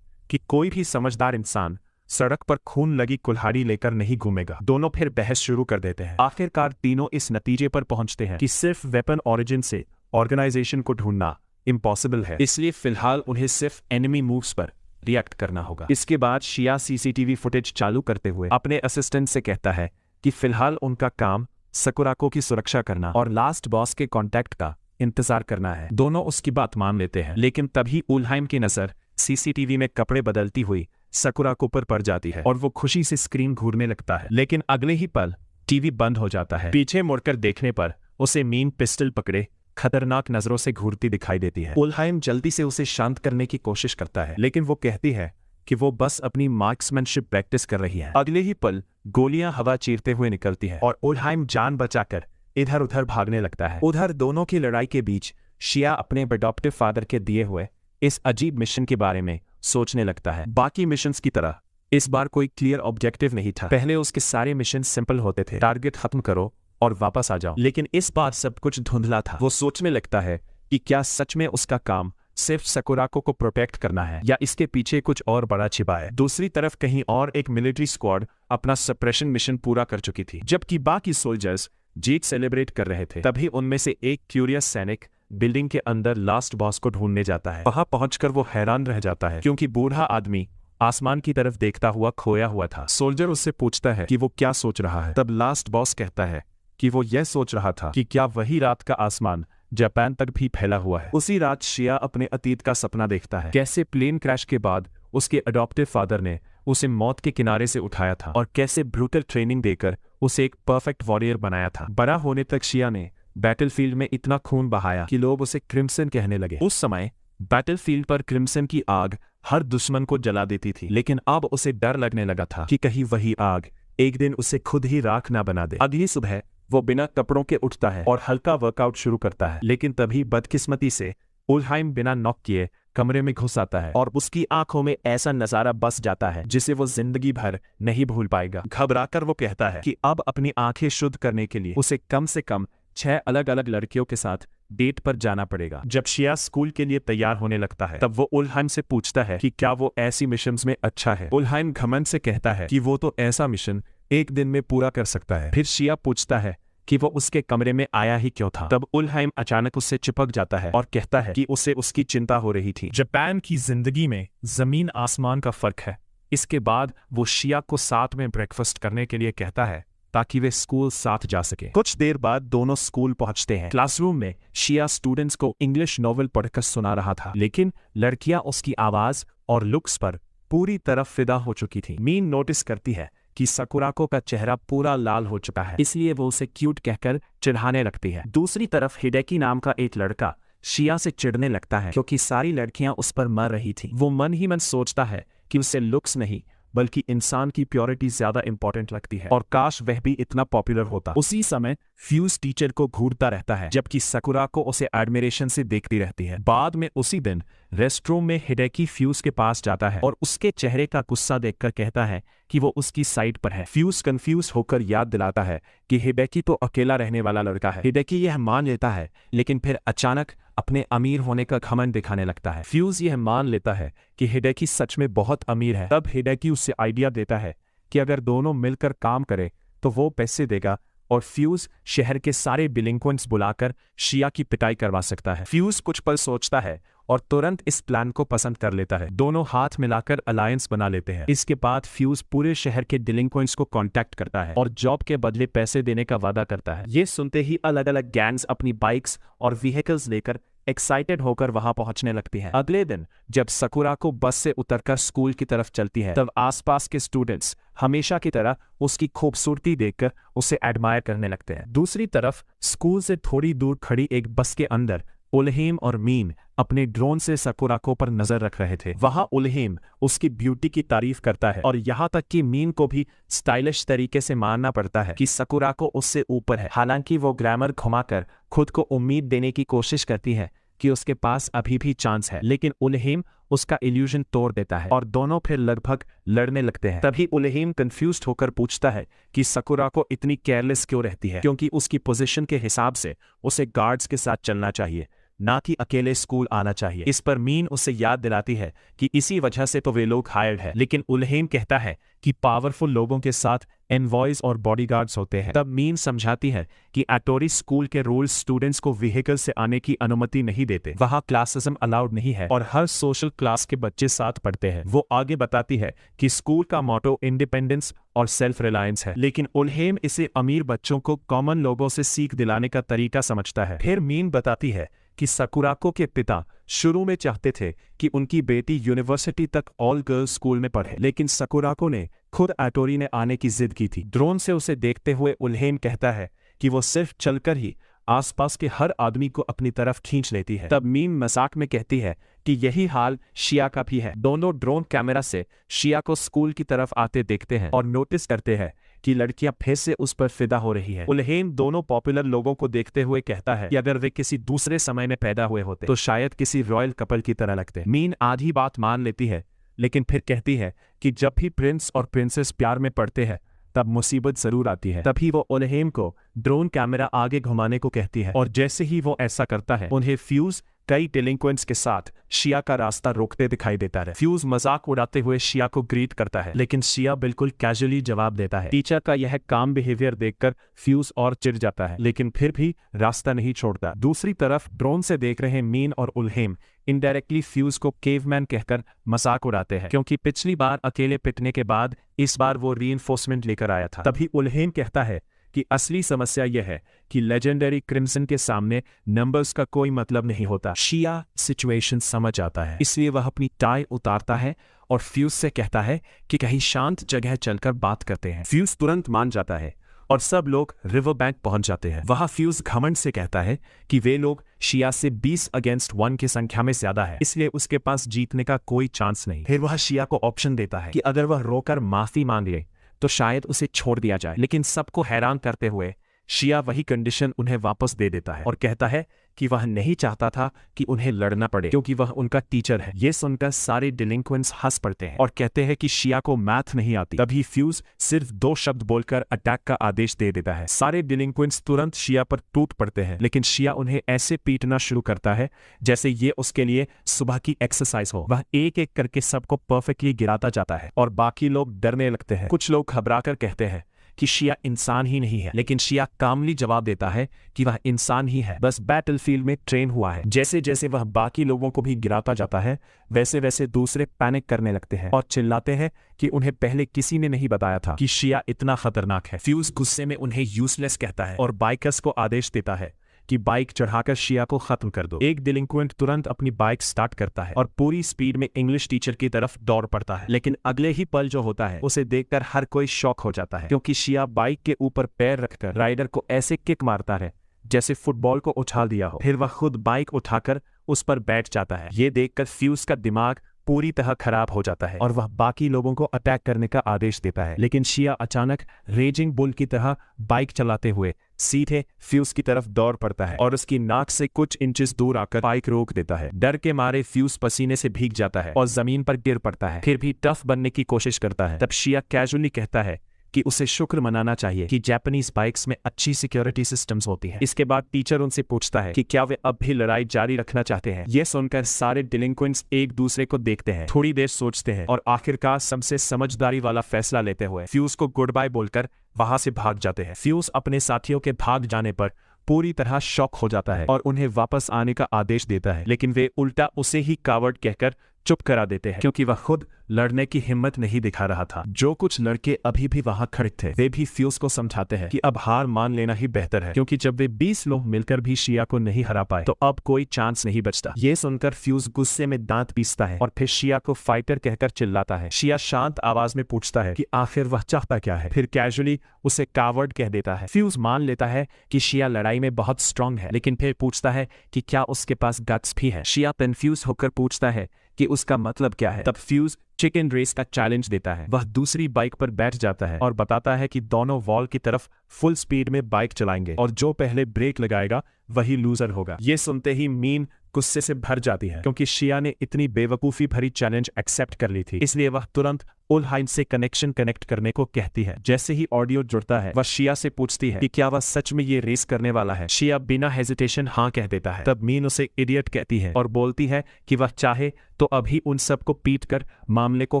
[SPEAKER 1] कि कोई भी समझदार इंसान सड़क पर खून लगी कुल्हाड़ी लेकर नहीं घूमेगा। दोनों फिर बहस शुरू कर देते हैं। आखिरकार तीनों इस नतीजे पर पहुंचते हैं कि सिर्फ वेपन ओरिजिन से ऑर्गेनाइजेशन को ढूंढना इम्पॉसिबल है, इसलिए फिलहाल उन्हें सिर्फ एनिमी मूव्स पर रिएक्ट करना होगा। इसके बाद शिया सीसीटीवी फुटेज चालू करते हुए अपने असिस्टेंट से कहता है कि फिलहाल उनका काम सकुराको की सुरक्षा करना और लास्ट बॉस के कॉन्टैक्ट का इंतजार करना है। दोनों उसकी बात मान लेते हैं, लेकिन तभी उलहाइम की नजर सीसीटीवी में कपड़े बदलती हुई सकुराको पर पड़ जाती है और वो खुशी से स्क्रीन घूरने लगता है। लेकिन अगले ही पल टीवी बंद हो जाता है। पीछे मुड़कर देखने पर उसे मीन पिस्टल पकड़े खतरनाक नजरों से घूरती दिखाई देती है। उलहाइम जल्दी से उसे शांत करने की कोशिश करता है, लेकिन वो कहती है कि वो बस अपनी मार्क्समैनशिप प्रैक्टिस कर रही है। अगले ही पल गोलियां हवा चीरते हुए निकलती हैं और उलहाइम जान बचाकर इधर उधर भागने लगता है। उधर दोनों की लड़ाई के बीच शिया अपने अडॉप्टिव फादर के दिए हुए इस अजीब मिशन के बारे में सोचने लगता है। बाकी मिशंस की तरह इस बार कोई क्लियर ऑब्जेक्टिव नहीं था। पहले उसके सारे मिशन सिंपल होते थे, टारगेट खत्म करो और वापस आ जाओ। लेकिन इस बार सब कुछ धुंधला था। वो सोचने लगता है कि क्या सच में उसका काम सिर्फ सकुराको को प्रोटेक्ट करना है या इसके पीछे कुछ और बड़ा छिपा है। दूसरी तरफ कहीं और एक मिलिट्री स्क्वाड अपना सप्रेशन मिशन पूरा कर चुकी थी, जबकि बाकी सोल्जर्स जीत सेलिब्रेट कर रहे थे। तभी उनमें से एक क्यूरियस सैनिक बिल्डिंग के अंदर लास्ट बॉस को ढूंढने जाता है। वहां पहुंचकर वो हैरान रह जाता है क्योंकि बूढ़ा आदमी आसमान की तरफ देखता हुआ खोया हुआ था। सोल्जर उससे पूछता है कि वो क्या सोच रहा है। तब लास्ट बॉस कहता है कि वो यह सोच रहा था कि क्या वही रात का आसमान जापान तक भी फैला हुआ है। उसी रात शिया अपने अतीत का सपना देखता है, कैसे प्लेन क्रैश के बाद उसके अडॉप्टिव फादर ने उसे मौत के किनारे से उठाया था और कैसे ब्रूटल ट्रेनिंग देकर उसे एक परफेक्ट वॉरियर बनाया था। बड़ा होने तक शिया ने बैटलफील्ड में इतना खून बहाया कि लोग उसे क्रिम्सन कहने लगे। उस समय बैटलफील्ड पर क्रिम्सन की आग हर दुश्मन को जला देती थी, लेकिन अब उसे डर लगने लगा था कि कहीं वही आग एक दिन उसे खुद ही राख ना बना दे। अगली सुबह वो बिना कपड़ों के उठता है और हल्का वर्कआउट शुरू करता है, लेकिन तभी बदकिस्मती से उलहाइम बिना नॉक किए कमरे में घुस आता है और उसकी आंखों में ऐसा नजारा बस जाता है जिसे वो जिंदगी भर नहीं भूल पाएगा। घबराकर वो कहता है कि अब अपनी आंखें शुद्ध करने के लिए उसे कम से कम 6 अलग अलग लड़कियों के साथ डेट पर जाना पड़ेगा। जब शिया स्कूल के लिए तैयार होने लगता है तब वो उलहाइम से पूछता है कि क्या वो ऐसी मिशंस में अच्छा है। उलहाइम घमंड से कहता है कि वो तो ऐसा मिशन एक दिन में पूरा कर सकता है। फिर शिया पूछता है कि वो उसके कमरे में आया ही क्यों था। तब उलहाइम अचानक उससे चिपक जाता है और कहता है कि उसे उसकी चिंता हो रही थी। जापान की जिंदगी में जमीन आसमान का फर्क है। इसके बाद वो शिया को साथ में ब्रेकफास्ट करने के लिए कहता है ताकि वे स्कूल साथ जा सके। कुछ देर बाद दोनों स्कूल पहुंचते हैं। क्लासरूम में शिया स्टूडेंट्स को इंग्लिश नॉवेल पढ़कर सुना रहा था, लेकिन लड़कियां उसकी आवाज और लुक्स पर पूरी तरह फिदा हो चुकी थी। मीन नोटिस करती है कि सकुराको का चेहरा पूरा लाल हो चुका है, इसलिए वो उसे क्यूट कहकर चिढ़ाने लगती है। दूसरी तरफ हिडेकी नाम का एक लड़का शिया से चिढ़ने लगता है क्योंकि सारी लड़कियां उस पर मर रही थी। वो मन ही मन सोचता है कि उसे लुक्स नहीं बल्कि इंसान की प्योरिटी ज्यादा इंपॉर्टेंट लगती है और काश वह भी इतना पॉपुलर होता। उसी समय फ्यूज टीचर को घूरता रहता है जबकि सकुराको उसे एडमिरेशन से देखती रहती है। बाद में उसी दिन रेस्टरूम में हिडेकी फ्यूज के पास जाता है और उसके चेहरे का गुस्सा देखकर कहता है कि वो उसकी साइड पर है। फ्यूज कंफ्यूज होकर याद दिलाता है कि हिडेकी तो अकेला रहने वाला लड़का है। हिडेकी यह मान लेता है, लेकिन फिर अचानक अपने अमीर होने का घमंड दिखाने लगता है। फ्यूज यह मान लेता है कि हिडेकी सच में बहुत अमीर है। तब हिडेकी उससे आइडिया देता है कि अगर दोनों मिलकर काम करें तो वो पैसे देगा और फ्यूज शहर के सारे डिलिंक्वेंट्स बुलाकर शिया की पिटाई करवा सकता है। फ्यूज कुछ पल सोचता है और तुरंत इस प्लान को पसंद कर लेता है। दोनों हाथ मिलाकर अलायंस बना लेते हैं। इसके बाद फ्यूज पूरे शहर के डिलिंक्वेंट्स को कांटेक्ट करता है और जॉब के बदले पैसे देने का वादा करता है। ये सुनते ही अलग अलग गैंग्स अपनी बाइक्स और व्हीकल्स लेकर एक्साइटेड होकर वहां पहुंचने लगती हैं। अगले दिन जब सकुराको बस से उतरकर स्कूल की तरफ चलती है तब आसपास के स्टूडेंट्स हमेशा की तरह उसकी खूबसूरती देखकर उसे एडमायर करने लगते हैं। दूसरी तरफ स्कूल से थोड़ी दूर खड़ी एक बस के अंदर उलहेम और मीन अपने ड्रोन से सकुराको पर नजर रख रहे थे। वहां उलहेम उसकी ब्यूटी की तारीफ करता है और यहाँ तक कि मीन को भी स्टाइलिश तरीके से मानना पड़ता है कि सकुराको उससे ऊपर है। हालांकि वो ग्रामर घुमाकर खुद को उम्मीद देने की कोशिश करती है कि उसके पास अभी भी चांस है, लेकिन उलहेम उसका इल्यूजन तोड़ देता है और दोनों फिर लगभग लड़ने लगते हैं। तभी उल्हेम कंफ्यूज्ड होकर पूछता है कि सकुरा को इतनी केयरलेस क्यों रहती है, क्योंकि उसकी पोजीशन के हिसाब से उसे गार्ड्स के साथ चलना चाहिए, ना कि अकेले स्कूल आना चाहिए। इस पर मीन उसे याद दिलाती है कि इसी वजह से तो वे लोग हायर्ड है। लेकिन उल्हेम कहता है कि पावरफुल लोगों के साथ एनवॉयज और बॉडीगार्ड्स होते हैं। तब मीन समझाती है कि एटोरी स्कूल के रूल्स स्टूडेंट्स को व्हीकल से आने की अनुमति नहीं देते, वहां क्लासिज्म अलाउड नहीं है और हर सोशल क्लास के बच्चे साथ पढ़ते हैं। वो आगे बताती है कि स्कूल का मोटो इंडिपेंडेंस और सेल्फ रिलायंस है, लेकिन उल्हेम इसे अमीर बच्चों को कॉमन लोगों से सीख दिलाने का तरीका समझता है। फिर मीन बताती है कि सकुराको के पिता शुरू में चाहते थे कि उनकी बेटी यूनिवर्सिटी तक ऑल गर्ल्स स्कूल में पढ़े, लेकिन सकुराको ने खुद एटोरी ने आने की जिद की थी। ड्रोन से उसे देखते हुए उल्हेम कहता है कि वो सिर्फ चलकर ही आसपास के हर आदमी को अपनी तरफ खींच लेती है। तब मीन मजाक में कहती है कि यही हाल शिया का भी है। दोनों ड्रोन कैमरा से शिया को स्कूल की तरफ आते देखते हैं और नोटिस करते हैं कि लड़कियां फिर से उस पर फिदा हो रही है। उल्हेम दोनों पॉपुलर लोगों को देखते हुए कहता है कि अगर वे किसी दूसरे समय में पैदा हुए होते तो शायद किसी रॉयल कपल की तरह लगते। मीन आधी बात मान लेती है, लेकिन फिर कहती है कि जब भी प्रिंस और प्रिंसेस प्यार में पड़ते हैं तब मुसीबत जरूर आती है। तभी वो उल्हेम को ड्रोन कैमरा आगे घुमाने को कहती है और जैसे ही वो ऐसा करता है उन्हें फ्यूज कई डिलिंक्वेंट्स के साथ शिया का रास्ता रोकते दिखाई देता है। फ्यूज मजाक उड़ाते हुए शिया को ग्रीट करता है, लेकिन शिया बिल्कुल कैजुअली जवाब देता है। टीचर का यह काम बिहेवियर देखकर फ्यूज और चिढ़ जाता है, लेकिन फिर भी रास्ता नहीं छोड़ता। दूसरी तरफ ड्रोन से देख रहे मीन और उल्हेम इनडायरेक्टली फ्यूज को केवमैन कहकर मजाक उड़ाते हैं, क्योंकि पिछली बार अकेले पिटने के बाद इस बार वो रीइंफोर्समेंट लेकर आया था। तभी उल्हेम कहता है कि असली समस्या यह है कि लेजेंडरी क्रिम्सन के सामने नंबर्स का कोई मतलब नहीं होता। शिया सिचुएशन समझ आता है, इसलिए वह अपनी टाई उतारता है और फ्यूज से कहता है कि कहीं शांत जगह चलकर बात करते हैं। फ्यूज तुरंत मान जाता है और सब लोग रिवर बैंक पहुंच जाते हैं। वहां फ्यूज घमंड से कहता है कि वे लोग शिया से 20 अगेंस्ट 1 की संख्या में ज्यादा है, इसलिए उसके पास जीतने का कोई चांस नहीं। फिर वह शिया को ऑप्शन देता है कि अगर वह रोकर माफी मांग ले तो शायद उसे छोड़ दिया जाए, लेकिन सबको हैरान करते हुए शिया वही कंडीशन उन्हें वापस दे देता है और कहता है कि वह नहीं चाहता था कि उन्हें लड़ना पड़े क्योंकि वह उनका टीचर है। ये सुनकर सारे डिलिंक्वेंट्स हंस पड़ते हैं और कहते हैं कि शिया को मैथ नहीं आती। तभी फ्यूज सिर्फ 2 शब्द बोलकर अटैक का आदेश दे देता है। सारे डिलिंक्वेंट्स तुरंत शिया पर टूट पड़ते हैं, लेकिन शिया उन्हें ऐसे पीटना शुरू करता है जैसे ये उसके लिए सुबह की एक्सरसाइज हो। वह एक एक करके सबको परफेक्टली गिराता जाता है और बाकी लोग डरने लगते हैं। कुछ लोग घबराकर कहते हैं कि शिया इंसान ही नहीं है, लेकिन शिया कामली जवाब देता है कि वह इंसान ही है, बस बैटलफील्ड में ट्रेन हुआ है। जैसे जैसे वह बाकी लोगों को भी गिराता जाता है वैसे वैसे दूसरे पैनिक करने लगते हैं और चिल्लाते हैं कि उन्हें पहले किसी ने नहीं बताया था कि शिया इतना खतरनाक है। फ्यूज गुस्से में उन्हें यूजलेस कहता है और बाइकर्स को आदेश देता है कि बाइक चढ़ाकर शिया को खत्म कर दो। एक डिलिंक्वेंट तुरंत अपनी बाइक स्टार्ट करता है और पूरी स्पीड में इंग्लिश टीचर की तरफ दौड़ पड़ता है, लेकिन अगले ही पल जो होता है उसे देखकर हर कोई शॉक हो जाता है, क्योंकि शिया बाइक के ऊपर पैर रखकर राइडर को ऐसे किक मारता है जैसे फुटबॉल को उछाल दिया हो। फिर वह खुद बाइक उठाकर उस पर बैठ जाता है। ये देखकर फ्यूज का दिमाग पूरी तरह खराब हो जाता है और वह बाकी लोगों को अटैक करने का आदेश देता है, लेकिन शिया अचानक रेजिंग बुल की तरह बाइक चलाते हुए सीधे फ्यूज की तरफ दौड़ पड़ता है और उसकी नाक से कुछ इंचेस दूर आकर बाइक रोक देता है। डर के मारे फ्यूज पसीने से भीग जाता है और जमीन पर गिर पड़ता है, फिर भी टफ बनने की कोशिश करता है। तब शिया कैजुअली कहता है कि उसे शुक्र मनाना चाहिए कि जापानीज बाइक्स में अच्छी सिक्योरिटी सिस्टम्स होती हैं। इसके बाद टीचर उनसे पूछता है कि क्या वे अब भी लड़ाई जारी रखना चाहते हैं। यह सुनकर सारे डिलिंक्वेंट्स एक दूसरे को देखते हैं, थोड़ी देर सोचते हैं और आखिरकार सबसे समझदारी वाला फैसला लेते हुए फ्यूज को गुड बाय बोलकर वहां से भाग जाते हैं। फ्यूज अपने साथियों के भाग जाने पर पूरी तरह शॉक हो जाता है और उन्हें वापस आने का आदेश देता है, लेकिन वे उल्टा उसे ही कावर्ड कहकर चुप करा देते हैं, क्योंकि वह खुद लड़ने की हिम्मत नहीं दिखा रहा था। जो कुछ लड़के अभी भी वहां खड़े थे वे भी फ्यूज को समझाते हैं कि अब हार मान लेना ही बेहतर है, क्योंकि जब वे 20 लोग मिलकर भी शिया को नहीं हरा पाए तो अब कोई चांस नहीं बचता। ये सुनकर फ्यूज गुस्से में दांत पीसता है और फिर शिया को फाइटर कहकर चिल्लाता है। शिया शांत आवाज में पूछता है कि आखिर वह चाहता क्या है, फिर कैजुअली उसे कावर्ड कह देता है। फ्यूज मान लेता है कि शिया लड़ाई में बहुत स्ट्रांग है, लेकिन फिर पूछता है कि क्या उसके पास गट्स भी है। शिया कंफ्यूज होकर पूछता है कि उसका मतलब क्या है। तब फ्यूज चिकन रेस का चैलेंज देता है। वह दूसरी बाइक पर बैठ जाता है और बताता है कि दोनों वॉल की तरफ फुल स्पीड में बाइक चलाएंगे और जो पहले ब्रेक लगाएगा वही लूजर होगा। ये सुनते ही मीन गुस्से से भर जाती है क्योंकि शिया ने इतनी बेवकूफी भरी चैलेंज एक्सेप्ट कर ली थी। इसलिए वह तुरंत उलहाइम से कनेक्ट करने को कहती है। जैसे ही ऑडियो जुड़ता है वह शिया से पूछती है कि क्या वह सच में ये रेस करने वाला है। शिया बिना हेजिटेशन हाँ कह देता है। तब मीन उसे इडियट कहती है और बोलती है कि वह चाहे तो अभी उन सबको पीट कर मामले को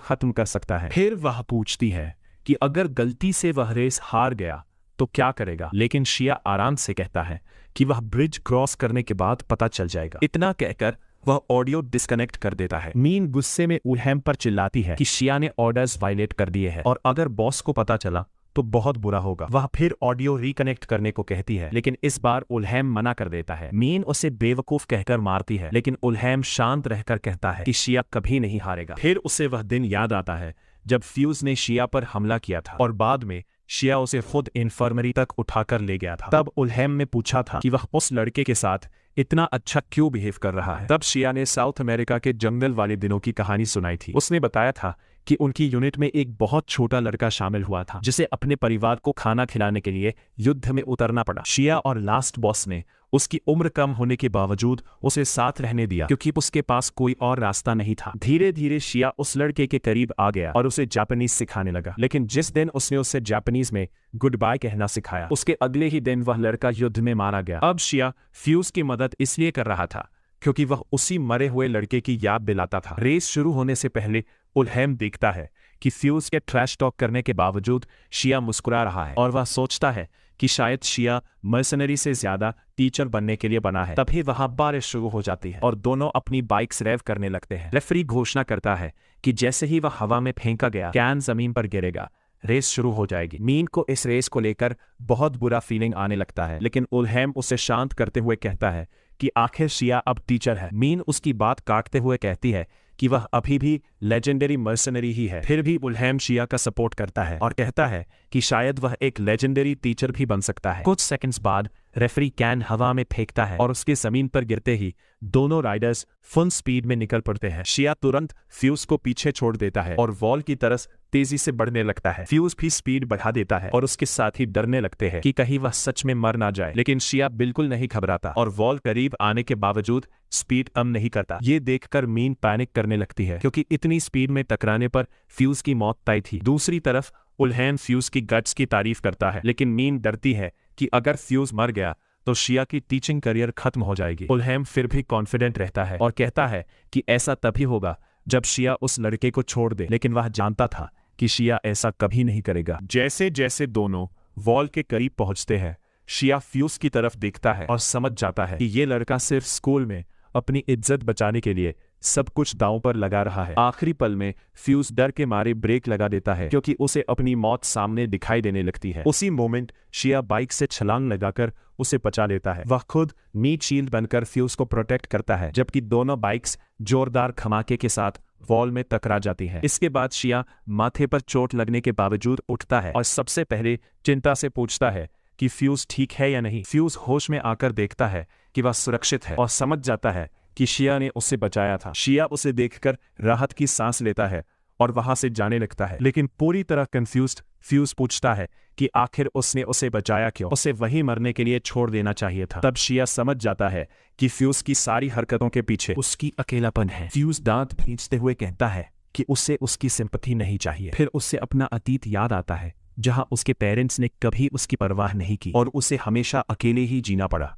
[SPEAKER 1] खत्म कर सकता है। फिर वह पूछती है कि अगर गलती से वह रेस हार गया तो क्या करेगा, लेकिन शिया आराम से कहता है कि वह ब्रिज क्रॉस करने के बाद पता चल जाएगा। इतना कहकर वह ऑडियो डिस्कनेक्ट कर देता है। मीन गुस्से में उलहैम पर चिल्लाती है कि शिया ने ऑर्डर्स वायलेट कर दिए हैं और अगर बॉस को पता चला तो बहुत बुरा होगा। वह फिर ऑडियो रिकनेक्ट करने को कहती है, लेकिन इस बार उलहैम मना कर देता है। मीन उसे बेवकूफ कहकर मारती है, लेकिन उलहैम शांत रहकर कहता है कि शिया कभी नहीं हारेगा। फिर उसे वह दिन याद आता है जब फ्यूज ने शिया पर हमला किया था और बाद में शिया उसे खुद इन्फर्मरी तक उठाकर ले गया था। तब उलहैम ने पूछा था कि वह उस लड़के के साथ इतना अच्छा क्यों बिहेव कर रहा है। तब शिया ने साउथ अमेरिका के जंगल वाले दिनों की कहानी सुनाई थी। उसने बताया था कि उनकी यूनिट में एक बहुत छोटा लड़का शामिल हुआ था जिसे अपने परिवार को खाना खिलाने के लिए युद्ध में उतरना पड़ा। शिया और लास्ट बॉस ने उसकी उम्र कम होने के बावजूद उसे साथ रहने दिया क्योंकि उसके पास कोई और रास्ता नहीं था। धीरे धीरे शिया उस लड़के के करीब आ गया और उसे जापानीज सिखाने लगा, लेकिन जिस दिन उसने उसे जापानीज में गुड बाय कहना सिखाया उसके अगले ही दिन वह लड़का युद्ध में मारा गया। अब शिया फ्यूज की मदद इसलिए कर रहा था क्योंकि वह उसी मरे हुए लड़के की याद दिलाता था। रेस शुरू होने से पहले उलहैम देखता है कि फ्यूज के ट्रैश टॉक करने के बावजूद शिया मुस्कुरा रहा है और वह सोचता है कि शायद शिया मर्सनरी से ज्यादा टीचर बनने के लिए बना है। तभी वहां बारिश शुरू हो जाती है और दोनों अपनी बाइक्स रेव करने लगते हैं। रेफरी घोषणा करता है कि जैसे ही वह हवा में फेंका गया कैन जमीन पर गिरेगा, रेस शुरू हो जाएगी। मीन को इस रेस को लेकर बहुत बुरा फीलिंग आने लगता है, लेकिन उलहैम उसे शांत करते हुए कहता है कि आखिर शिया अब टीचर है। मीन उसकी बात काटते हुए कहती है कि वह अभी भी लेजेंडरी मर्सनरी ही है। फिर भी उलहैम शिया का सपोर्ट करता है और कहता है कि शायद वह एक लेजेंडरी टीचर भी बन सकता है। कुछ सेकंड्स बाद रेफरी कैन हवा में फेंकता है और उसके जमीन पर गिरते ही दोनों राइडर्स फुल स्पीड में निकल पड़ते हैं। शिया तुरंत फ्यूज को पीछे छोड़ देता है और वॉल की तरफ तेजी से बढ़ने लगता है। फ्यूज भी स्पीड बढ़ा देता है और उसके साथ ही डरने लगते हैं कि कहीं वह सच में मर ना जाए, लेकिन शिया बिल्कुल नहीं घबराता और वॉल करीब आने के बावजूद स्पीड कम नहीं करता। ये देखकर मीन पैनिक करने लगती है क्योंकि इतनी स्पीड में टकराने पर फ्यूज की मौत तय थी। दूसरी तरफ उलहैम फ्यूज की गट्स की तारीफ करता है, लेकिन मीन डरती है कि अगर फ्यूज मर गया तो शिया की टीचिंग करियर खत्म हो जाएगी। उलहैम फिर भी कॉन्फिडेंट रहता है और कहता है कि ऐसा तभी होगा जब शिया उस लड़के को छोड़ दे, लेकिन वह जानता था कि शिया ऐसा कभी नहीं करेगा। जैसे जैसे दोनों वॉल के करीब पहुंचते हैं, शिया फ्यूज की तरफ देखता है और समझ जाता है कि ये लड़का सिर्फ स्कूल में अपनी इज्जत बचाने के लिए सब कुछ दांव पर लगा रहा है। आखिरी पल में फ्यूज डर के मारे ब्रेक लगा देता है क्योंकि उसे अपनी मौत सामने दिखाई देने लगती है। उसी मोमेंट शिया बाइक से छलांग लगाकर उसे बचा लेता है। वह खुद मीट शील्ड बनकर फ्यूज को प्रोटेक्ट करता है, जबकि दोनों बाइक्स जोरदार धमाके के साथ वॉल में टकरा जाती हैं। इसके बाद शिया माथे पर चोट लगने के बावजूद उठता है और सबसे पहले चिंता से पूछता है कि फ्यूज ठीक है या नहीं। फ्यूज होश में आकर देखता है कि वह सुरक्षित है और समझ जाता है कि शिया ने उसे बचाया था। शिया उसे देखकर राहत की सांस लेता है और वहां से जाने लगता है, लेकिन पूरी तरह कंफ्यूज्ड फ्यूज पूछता है कि आखिर उसने उसे बचाया क्यों। उसे वही मरने के लिए छोड़ देना चाहिए था। तब शिया समझ जाता है कि फ्यूज की सारी हरकतों के पीछे उसकी अकेलापन है। फ्यूज दांत भींचते हुए कहता है कि उसे उसकी सिंपैथी नहीं चाहिए। फिर उससे अपना अतीत याद आता है जहां उसके पेरेंट्स ने कभी उसकी परवाह नहीं की और उसे हमेशा अकेले ही जीना पड़ा।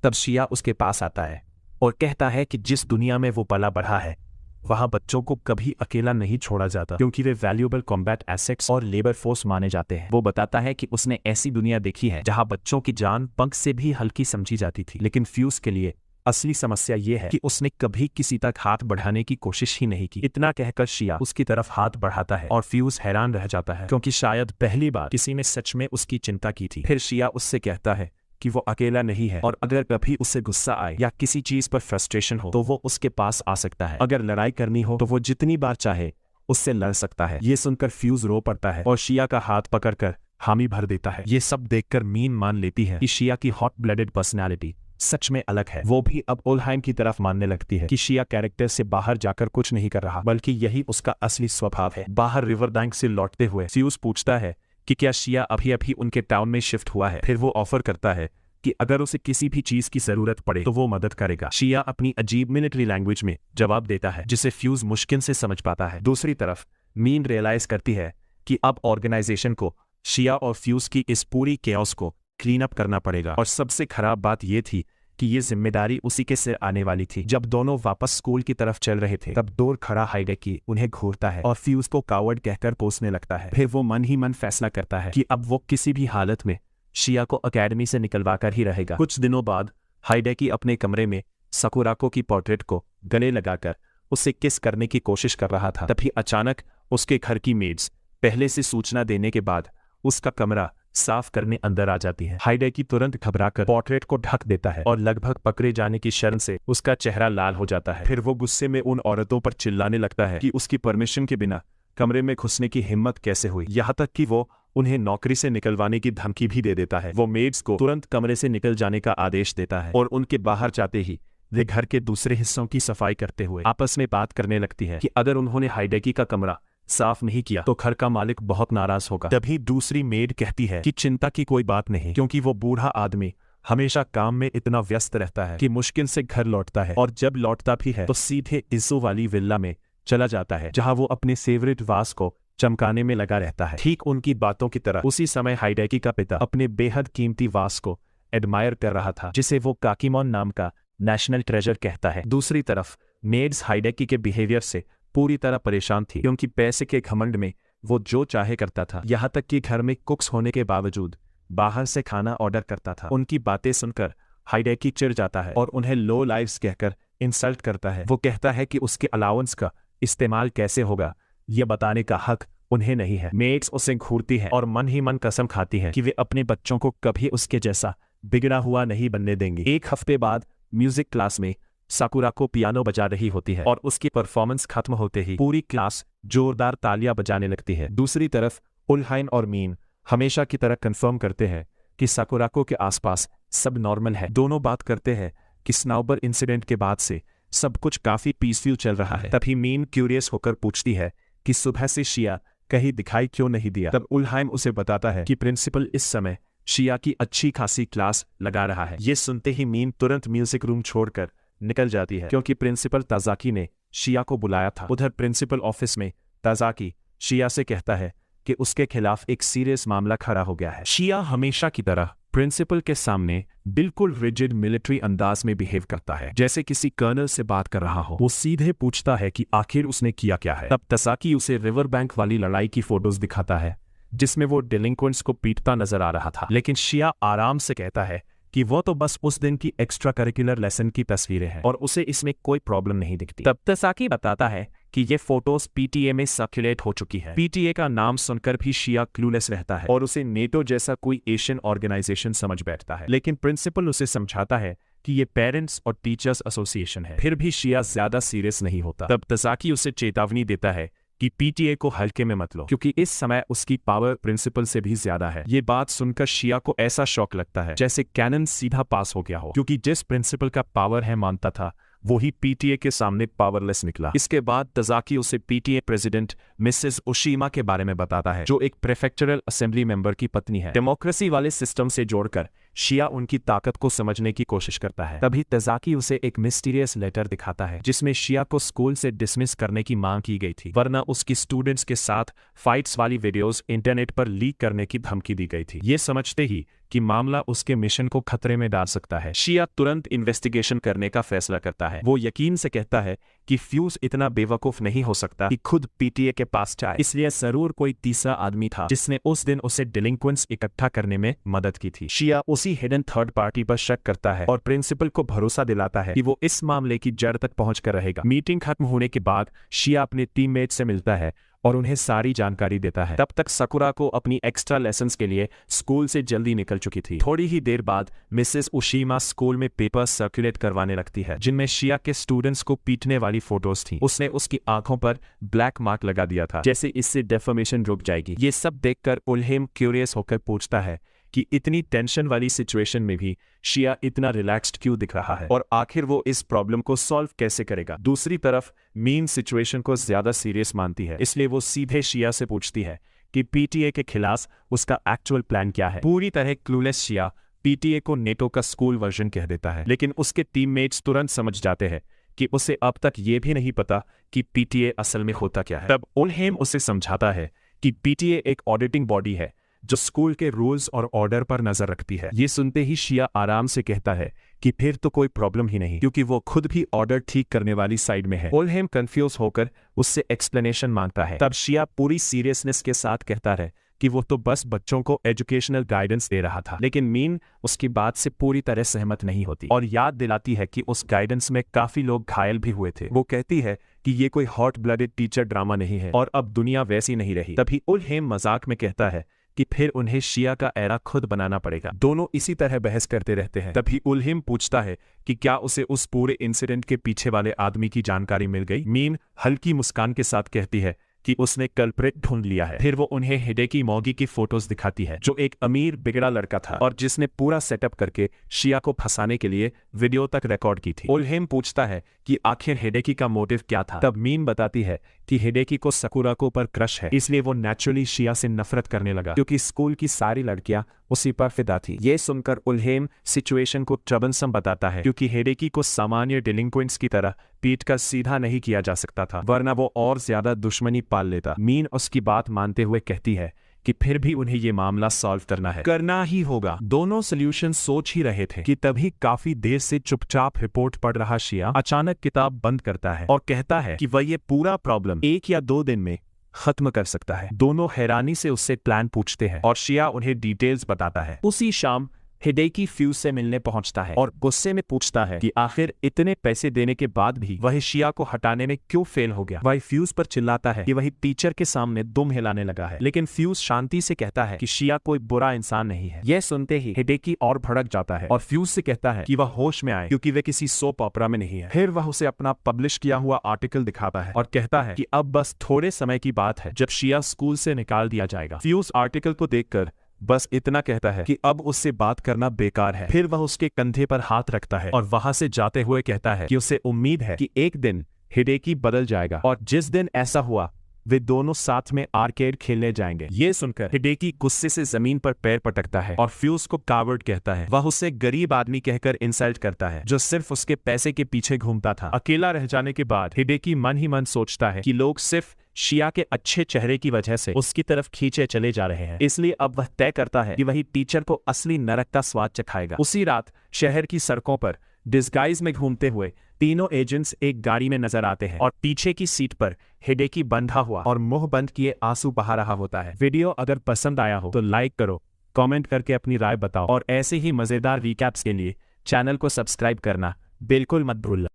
[SPEAKER 1] तब शिया उसके पास आता है और कहता है कि जिस दुनिया में वो पला बढ़ा है वहां बच्चों को कभी अकेला नहीं छोड़ा जाता क्योंकि वे वैल्यूएबल कॉम्बैट एसेट्स और लेबर फोर्स माने जाते हैं। वो बताता है कि उसने ऐसी दुनिया देखी है जहां बच्चों की जान पंख से भी हल्की समझी जाती थी, लेकिन फ्यूज के लिए असली समस्या ये है कि उसने कभी किसी तक हाथ बढ़ाने की कोशिश ही नहीं की। इतना कहकर शिया उसकी तरफ हाथ बढ़ाता है और फ्यूज हैरान रह जाता है क्योंकि शायद पहली बार किसी ने सच में उसकी चिंता की थी। फिर शिया उससे कहता है कि वो अकेला नहीं है और अगर कभी उसे गुस्सा आए या किसी चीज पर फ्रस्ट्रेशन हो तो वो उसके पास आ सकता है। अगर लड़ाई करनी हो तो वो जितनी बार चाहे उससे लड़ सकता है। ये सुनकर फ्यूज रो पड़ता है और शिया का हाथ पकड़कर हामी भर देता है। ये सब देखकर मीन मान लेती है कि शिया की हॉट ब्लडेड पर्सनैलिटी सच में अलग है। वो भी अब उलहैम की तरफ मानने लगती है कि शिया कैरेक्टर से बाहर जाकर कुछ नहीं कर रहा, बल्कि यही उसका असली स्वभाव है। बाहर रिवर बैंक से लौटते हुए फ्यूज पूछता है कि क्या शिया अभी अभी उनके टाउन में शिफ्ट हुआ है। फिर वो ऑफर करता है कि अगर उसे किसी भी चीज की जरूरत पड़े तो वो मदद करेगा। शिया अपनी अजीब मिलिट्री लैंग्वेज में जवाब देता है जिसे फ्यूज मुश्किल से समझ पाता है। दूसरी तरफ मीन रियलाइज करती है कि अब ऑर्गेनाइजेशन को शिया और फ्यूज की इस पूरी केओस को क्लीन अप करना पड़ेगा। और सबसे खराब बात यह थी कि ये जिम्मेदारी उसी के सिर आने वाली थी। जब दोनों वापस स्कूल की तरफ चल रहे थे तब दूर खड़ा हाइडेकी उन्हें घूरता है और फ्यूज को कावर्ड कहकर कोसने लगता है। फिर वो मन ही मन फैसला करता है कि अब वो किसी भी हालत में शिया को एकेडमी से निकलवा कर ही रहेगा। कुछ दिनों बाद हाइडेकी अपने कमरे में साकुराको की पोर्ट्रेट को गले लगाकर उसे किस करने की कोशिश कर रहा था। तभी अचानक उसके घर की मेड्स पहले से सूचना देने के बाद उसका कमरा साफ करने अंदर आ जाती है। हाइडेकी तुरंत घबराकर पोर्ट्रेट को ढक देता है और लगभग पकड़े जाने की शर्म से उसका चेहरा लाल हो जाता है। फिर वो गुस्से में उन औरतों पर चिल्लाने लगता है कि उसकी परमिशन के बिना कमरे में घुसने की हिम्मत कैसे हुई, यहाँ तक कि वो उन्हें नौकरी से निकलवाने की धमकी भी दे देता है। वो मेड्स को तुरंत कमरे से निकल जाने का आदेश देता है और उनके बाहर जाते ही वे घर के दूसरे हिस्सों की सफाई करते हुए आपस में बात करने लगती है कि अगर उन्होंने हाइडेकी का कमरा साफ नहीं किया तो घर का मालिक बहुत नाराज होगा। तभी दूसरी मेड कहती है कि चिंता की कोई बात नहीं, क्योंकि वो बूढ़ा आदमी हमेशा काम में इतना व्यस्त रहता है कि मुश्किल से घर लौटता है, और जब लौटता भी है तो सीधे इज्जो वाली विल्ला में चला जाता है जहां वो अपने फेवरेट वास को चमकाने में लगा रहता है। ठीक उनकी बातों की तरह उसी समय हाइडेकी का पिता अपने बेहद कीमती वास को एडमायर कर रहा था जिसे वो काकीमोन नाम का नेशनल ट्रेजर कहता है। दूसरी तरफ मेड्स हाइडेकी के बिहेवियर से पूरी तरह परेशान थी, क्योंकि पैसे के घमंड में वो जो चाहे करता था, यहाँ तक कि घर में कुक्स होने के बावजूद बाहर से खाना ऑर्डर करता था। उनकी बातें सुनकर हाइडेकी चिढ़ जाता है और उन्हें लो लाइव्स कहकर इंसल्ट करता है। वो कहता है कि उसके अलाउंस का इस्तेमाल कैसे होगा यह बताने का हक उन्हें नहीं है। मेड्स उसे घूरती है और मन ही मन कसम खाती है कि वे अपने बच्चों को कभी उसके जैसा बिगड़ा हुआ नहीं बनने देंगे। एक हफ्ते बाद म्यूजिक क्लास में साकुराको पियानो बजा रही होती है और उसकी परफॉर्मेंस खत्म होते ही पूरी क्लास जोरदार तालियां बजाने लगती है। दूसरी तरफ उल्हाइन और मीन हमेशा की तरह कंफर्म करते हैं कि साकुराको के आसपास सब नॉर्मल है। दोनों बात करते हैं कि स्नाउबर इंसिडेंट के बाद से सब कुछ काफी पीसफुल चल रहा है। तभी मीन क्यूरियस होकर पूछती है कि सुबह से शिया कहीं दिखाई क्यों नहीं दिया। तब उल्हाइन उसे बताता है कि प्रिंसिपल इस समय शिया की अच्छी खासी क्लास लगा रहा है। ये सुनते ही मीन तुरंत म्यूजिक रूम छोड़कर निकल जाती है, क्योंकि प्रिंसिपल ताजाकी ने शिया को बुलाया था। उधर प्रिंसिपल ऑफिस में ताजाकी शिया से कहता है कि उसके खिलाफ एक सीरियस मामला खड़ा हो गया है। शिया हमेशा की तरह प्रिंसिपल के सामने बिल्कुल रिजिड मिलिट्री अंदाज में बिहेव करता है, जैसे किसी कर्नल से बात कर रहा हो। वो सीधे पूछता है कि आखिर उसने किया क्या है। तब ताजाकी उसे रिवर बैंक वाली लड़ाई की फोटोज दिखाता है जिसमें वो डिलिंक्वेंट्स को पीटता नजर आ रहा था, लेकिन शिया आराम से कहता है कि वो तो बस उस दिन की एक्स्ट्रा करिकुलर लेसन की तस्वीरें हैं और उसे इसमें कोई प्रॉब्लम नहीं दिखती। तब ताजाकी बताता है कि ये फोटोज पीटीए में सर्कुलेट हो चुकी है। पीटीए का नाम सुनकर भी शिया क्लूलेस रहता है और उसे नेटो जैसा कोई एशियन ऑर्गेनाइजेशन समझ बैठता है, लेकिन प्रिंसिपल उसे समझाता है कि ये पेरेंट्स और टीचर्स एसोसिएशन है। फिर भी शिया ज्यादा सीरियस नहीं होता। तब ताजाकी उसे चेतावनी देता है कि पीटीए को हल्के में मत लो, क्योंकि इस समय उसकी पावर प्रिंसिपल से भी ज्यादा है। ये बात सुनकर शिया को ऐसा शॉक लगता है जैसे कैनन सीधा पास हो गया हो, क्योंकि जिस प्रिंसिपल का पावर है मानता था वही पीटीए के सामने पावरलेस निकला। इसके बाद ताजाकी उसे पीटीए प्रेसिडेंट मिसेस ओशीमा के बारे में बताता है, जो एक प्रेफेक्चरल असेंबली मेंबर की पत्नी है। डेमोक्रेसी वाले सिस्टम से जोड़कर शिया उनकी ताकत को समझने की कोशिश करता है। तभी ताजाकी उसे एक मिस्टीरियस लेटर दिखाता है जिसमें शिया को स्कूल से डिसमिस करने की मांग की गई थी, वरना उसकी स्टूडेंट्स के साथ फाइट्स वाली वीडियोस इंटरनेट पर लीक करने की धमकी दी गई थी। ये समझते ही कि मामला उसके मिशन को खतरे में डाल सकता है, शिया तुरंत इन्वेस्टिगेशन करने का फैसला करता है। वो यकीन से कहता है कि फ्यूज इतना बेवकूफ नहीं हो सकता कि खुद पीटीए के पास जाए, इसलिए जरूर कोई तीसरा आदमी था जिसने उस दिन उसे डिलिंक्वेंट्स इकट्ठा करने में मदद की थी। शिया उसी हिडन थर्ड पार्टी पर शक करता है और प्रिंसिपल को भरोसा दिलाता है कि वो इस मामले की जड़ तक पहुंच कर रहेगा। मीटिंग खत्म होने के बाद शिया अपने टीममेट से मिलता है और उन्हें सारी जानकारी देता है। तब तक साकुराको अपनी एक्स्ट्रा लेसन्स के लिए स्कूल से जल्दी निकल चुकी थी। थोड़ी ही देर बाद मिसेस ओशीमा स्कूल में पेपर सर्कुलेट करवाने लगती है जिनमें शिया के स्टूडेंट्स को पीटने वाली फोटोज थी। उसने उसकी आंखों पर ब्लैक मार्क लगा दिया था, जैसे इससे डेफर्मेशन रुक जाएगी। ये सब देखकर उल्हेम क्यूरियस होकर पूछता है कि इतनी टेंशन वाली सिचुएशन में भी शिया इतना रिलैक्स्ड क्यों दिख रहा है और आखिर वो इस प्रॉब्लम को सॉल्व कैसे करेगा। दूसरी तरफ मीन सिचुएशन को ज्यादा सीरियस मानती है, इसलिए वो सीधे शिया से पूछती है कि पीटीए के खिलाफ उसका एक्चुअल प्लान क्या है। पूरी तरह क्लूलेस शिया पीटीए को नेटो का स्कूल वर्जन कह देता है, लेकिन उसके टीममेट्स तुरंत समझ जाते हैं कि उसे अब तक ये भी नहीं पता कि पीटीए असल में होता क्या है। तब ओल्हेम उसे समझाता है कि पीटीए एक ऑडिटिंग बॉडी है जो स्कूल के रूल्स और ऑर्डर पर नजर रखती है। ये सुनते ही शिया आराम से कहता है कि फिर तो कोई प्रॉब्लम ही नहीं, क्योंकि वो खुद भी ऑर्डर ठीक करने वाली साइड में है। ओल्हेम कंफ्यूज होकर उससे एक्सप्लेनेशन मांगता है। तब शिया पूरी सीरियसनेस के साथ कहता है कि वो तो बस बच्चों को एजुकेशनल गाइडेंस दे रहा था, लेकिन मीन उसकी बात से पूरी तरह सहमत नहीं होती और याद दिलाती है कि उस गाइडेंस में काफी लोग घायल भी हुए थे। वो कहती है कि ये कोई हॉट ब्लडेड टीचर ड्रामा नहीं है और अब दुनिया वैसी नहीं रही। तभी ओल्हेम मजाक में कहता है कि फिर उन्हें शिया का एरा खुद बनाना पड़ेगा। दोनों इसी तरह बहस करते रहते हैं। तभी ओल्हेम पूछता है कि क्या उसे उस पूरे इंसिडेंट के पीछे वाले आदमी की जानकारी मिल गई। मीन हल्की मुस्कान के साथ कहती है कि उसने कल्प्रिट ढूंढ लिया है। फिर वो उन्हें हिडेकी मोगी की फोटोज दिखाती है, जो एक अमीर बिगड़ा लड़का था और जिसने पूरा सेटअप करके शिया को फंसाने के लिए वीडियो तक रिकॉर्ड की थी। ओल्हेम पूछता है कि आखिर हिडेकी का मोटिव क्या था। तब मीन बताती है कि हिडेकी को सकुराको पर क्रश है, इसलिए वो नेचुरली शिया से नफरत करने लगा, क्योंकि स्कूल की सारी लड़कियां उसी पर फिदा थी। ये सुनकर ओल्हेम सिचुएशन को ट्रबलसम बताता है, क्योंकि हिडेकी को सामान्य डिलिंक्वेंट्स की तरह पीट कर सीधा नहीं किया जा सकता था, वरना वो और ज्यादा दुश्मनी पाल लेता। मीन उसकी बात मानते हुए कहती है कि फिर भी उन्हें ये मामला सॉल्व करना ही होगा। दोनों सोल्यूशन सोच ही रहे थे कि तभी काफी देर से चुपचाप रिपोर्ट पढ़ रहा शिया अचानक किताब बंद करता है और कहता है कि वह ये पूरा प्रॉब्लम 1 या 2 दिन में खत्म कर सकता है। दोनों हैरानी से उससे प्लान पूछते हैं और शिया उन्हें डिटेल्स बताता है। उसी शाम हिडेकी फ्यूज से मिलने पहुंचता है और गुस्से में पूछता है कि आखिर इतने पैसे देने के बाद भी वह शिया को हटाने में क्यों फेल हो गया। वह फ्यूज पर चिल्लाता है कि वह टीचर के सामने दुम हिलाने लगा है, लेकिन फ्यूज शांति से कहता है कि शिया कोई बुरा इंसान नहीं है। यह सुनते ही हिडेकी और भड़क जाता है और फ्यूज से कहता है कि वह होश में आए, क्योंकि वे किसी सोप ऑपरा में नहीं है। फिर वह उसे अपना पब्लिश किया हुआ आर्टिकल दिखाता है और कहता है कि अब बस थोड़े समय की बात है जब शिया स्कूल से निकाल दिया जाएगा। फ्यूज आर्टिकल को देखकर बस इतना कहता है कि अब उससे बात करना बेकार है। फिर वह उसके कंधे पर हाथ रखता है और वहां से जाते हुए कहता है कि उसे उम्मीद है कि एक दिन हिडेकी बदल जाएगा, और जिस दिन ऐसा हुआ वे दोनों साथ में आर्केड खेलने जाएंगे। ये सुनकर हिडेकी गुस्से से जमीन पर पैर पटकता है और फ्यूज को कावर्ड कहता है। वह उसे गरीब आदमी कहकर इंसल्ट करता है, जो सिर्फ उसके पैसे के पीछे घूमता था। अकेला रह जाने के बाद हिडेकी मन ही मन सोचता है कि लोग सिर्फ शिया के अच्छे चेहरे की वजह से उसकी तरफ खींचे चले जा रहे हैं, इसलिए अब वह तय करता है कि वही टीचर को असली नरक का स्वाद चखाएगा। उसी रात शहर की सड़कों पर डिस्गाइज में घूमते हुए तीनों एजेंट्स एक गाड़ी में नजर आते हैं और पीछे की सीट पर हिडेकी बंधा हुआ और मुंह बंद किए आंसू बहा रहा होता है। वीडियो अगर पसंद आया हो तो लाइक करो, कमेंट करके अपनी राय बताओ और ऐसे ही मजेदार रिकैप्स के लिए चैनल को सब्सक्राइब करना बिल्कुल मत भूलना।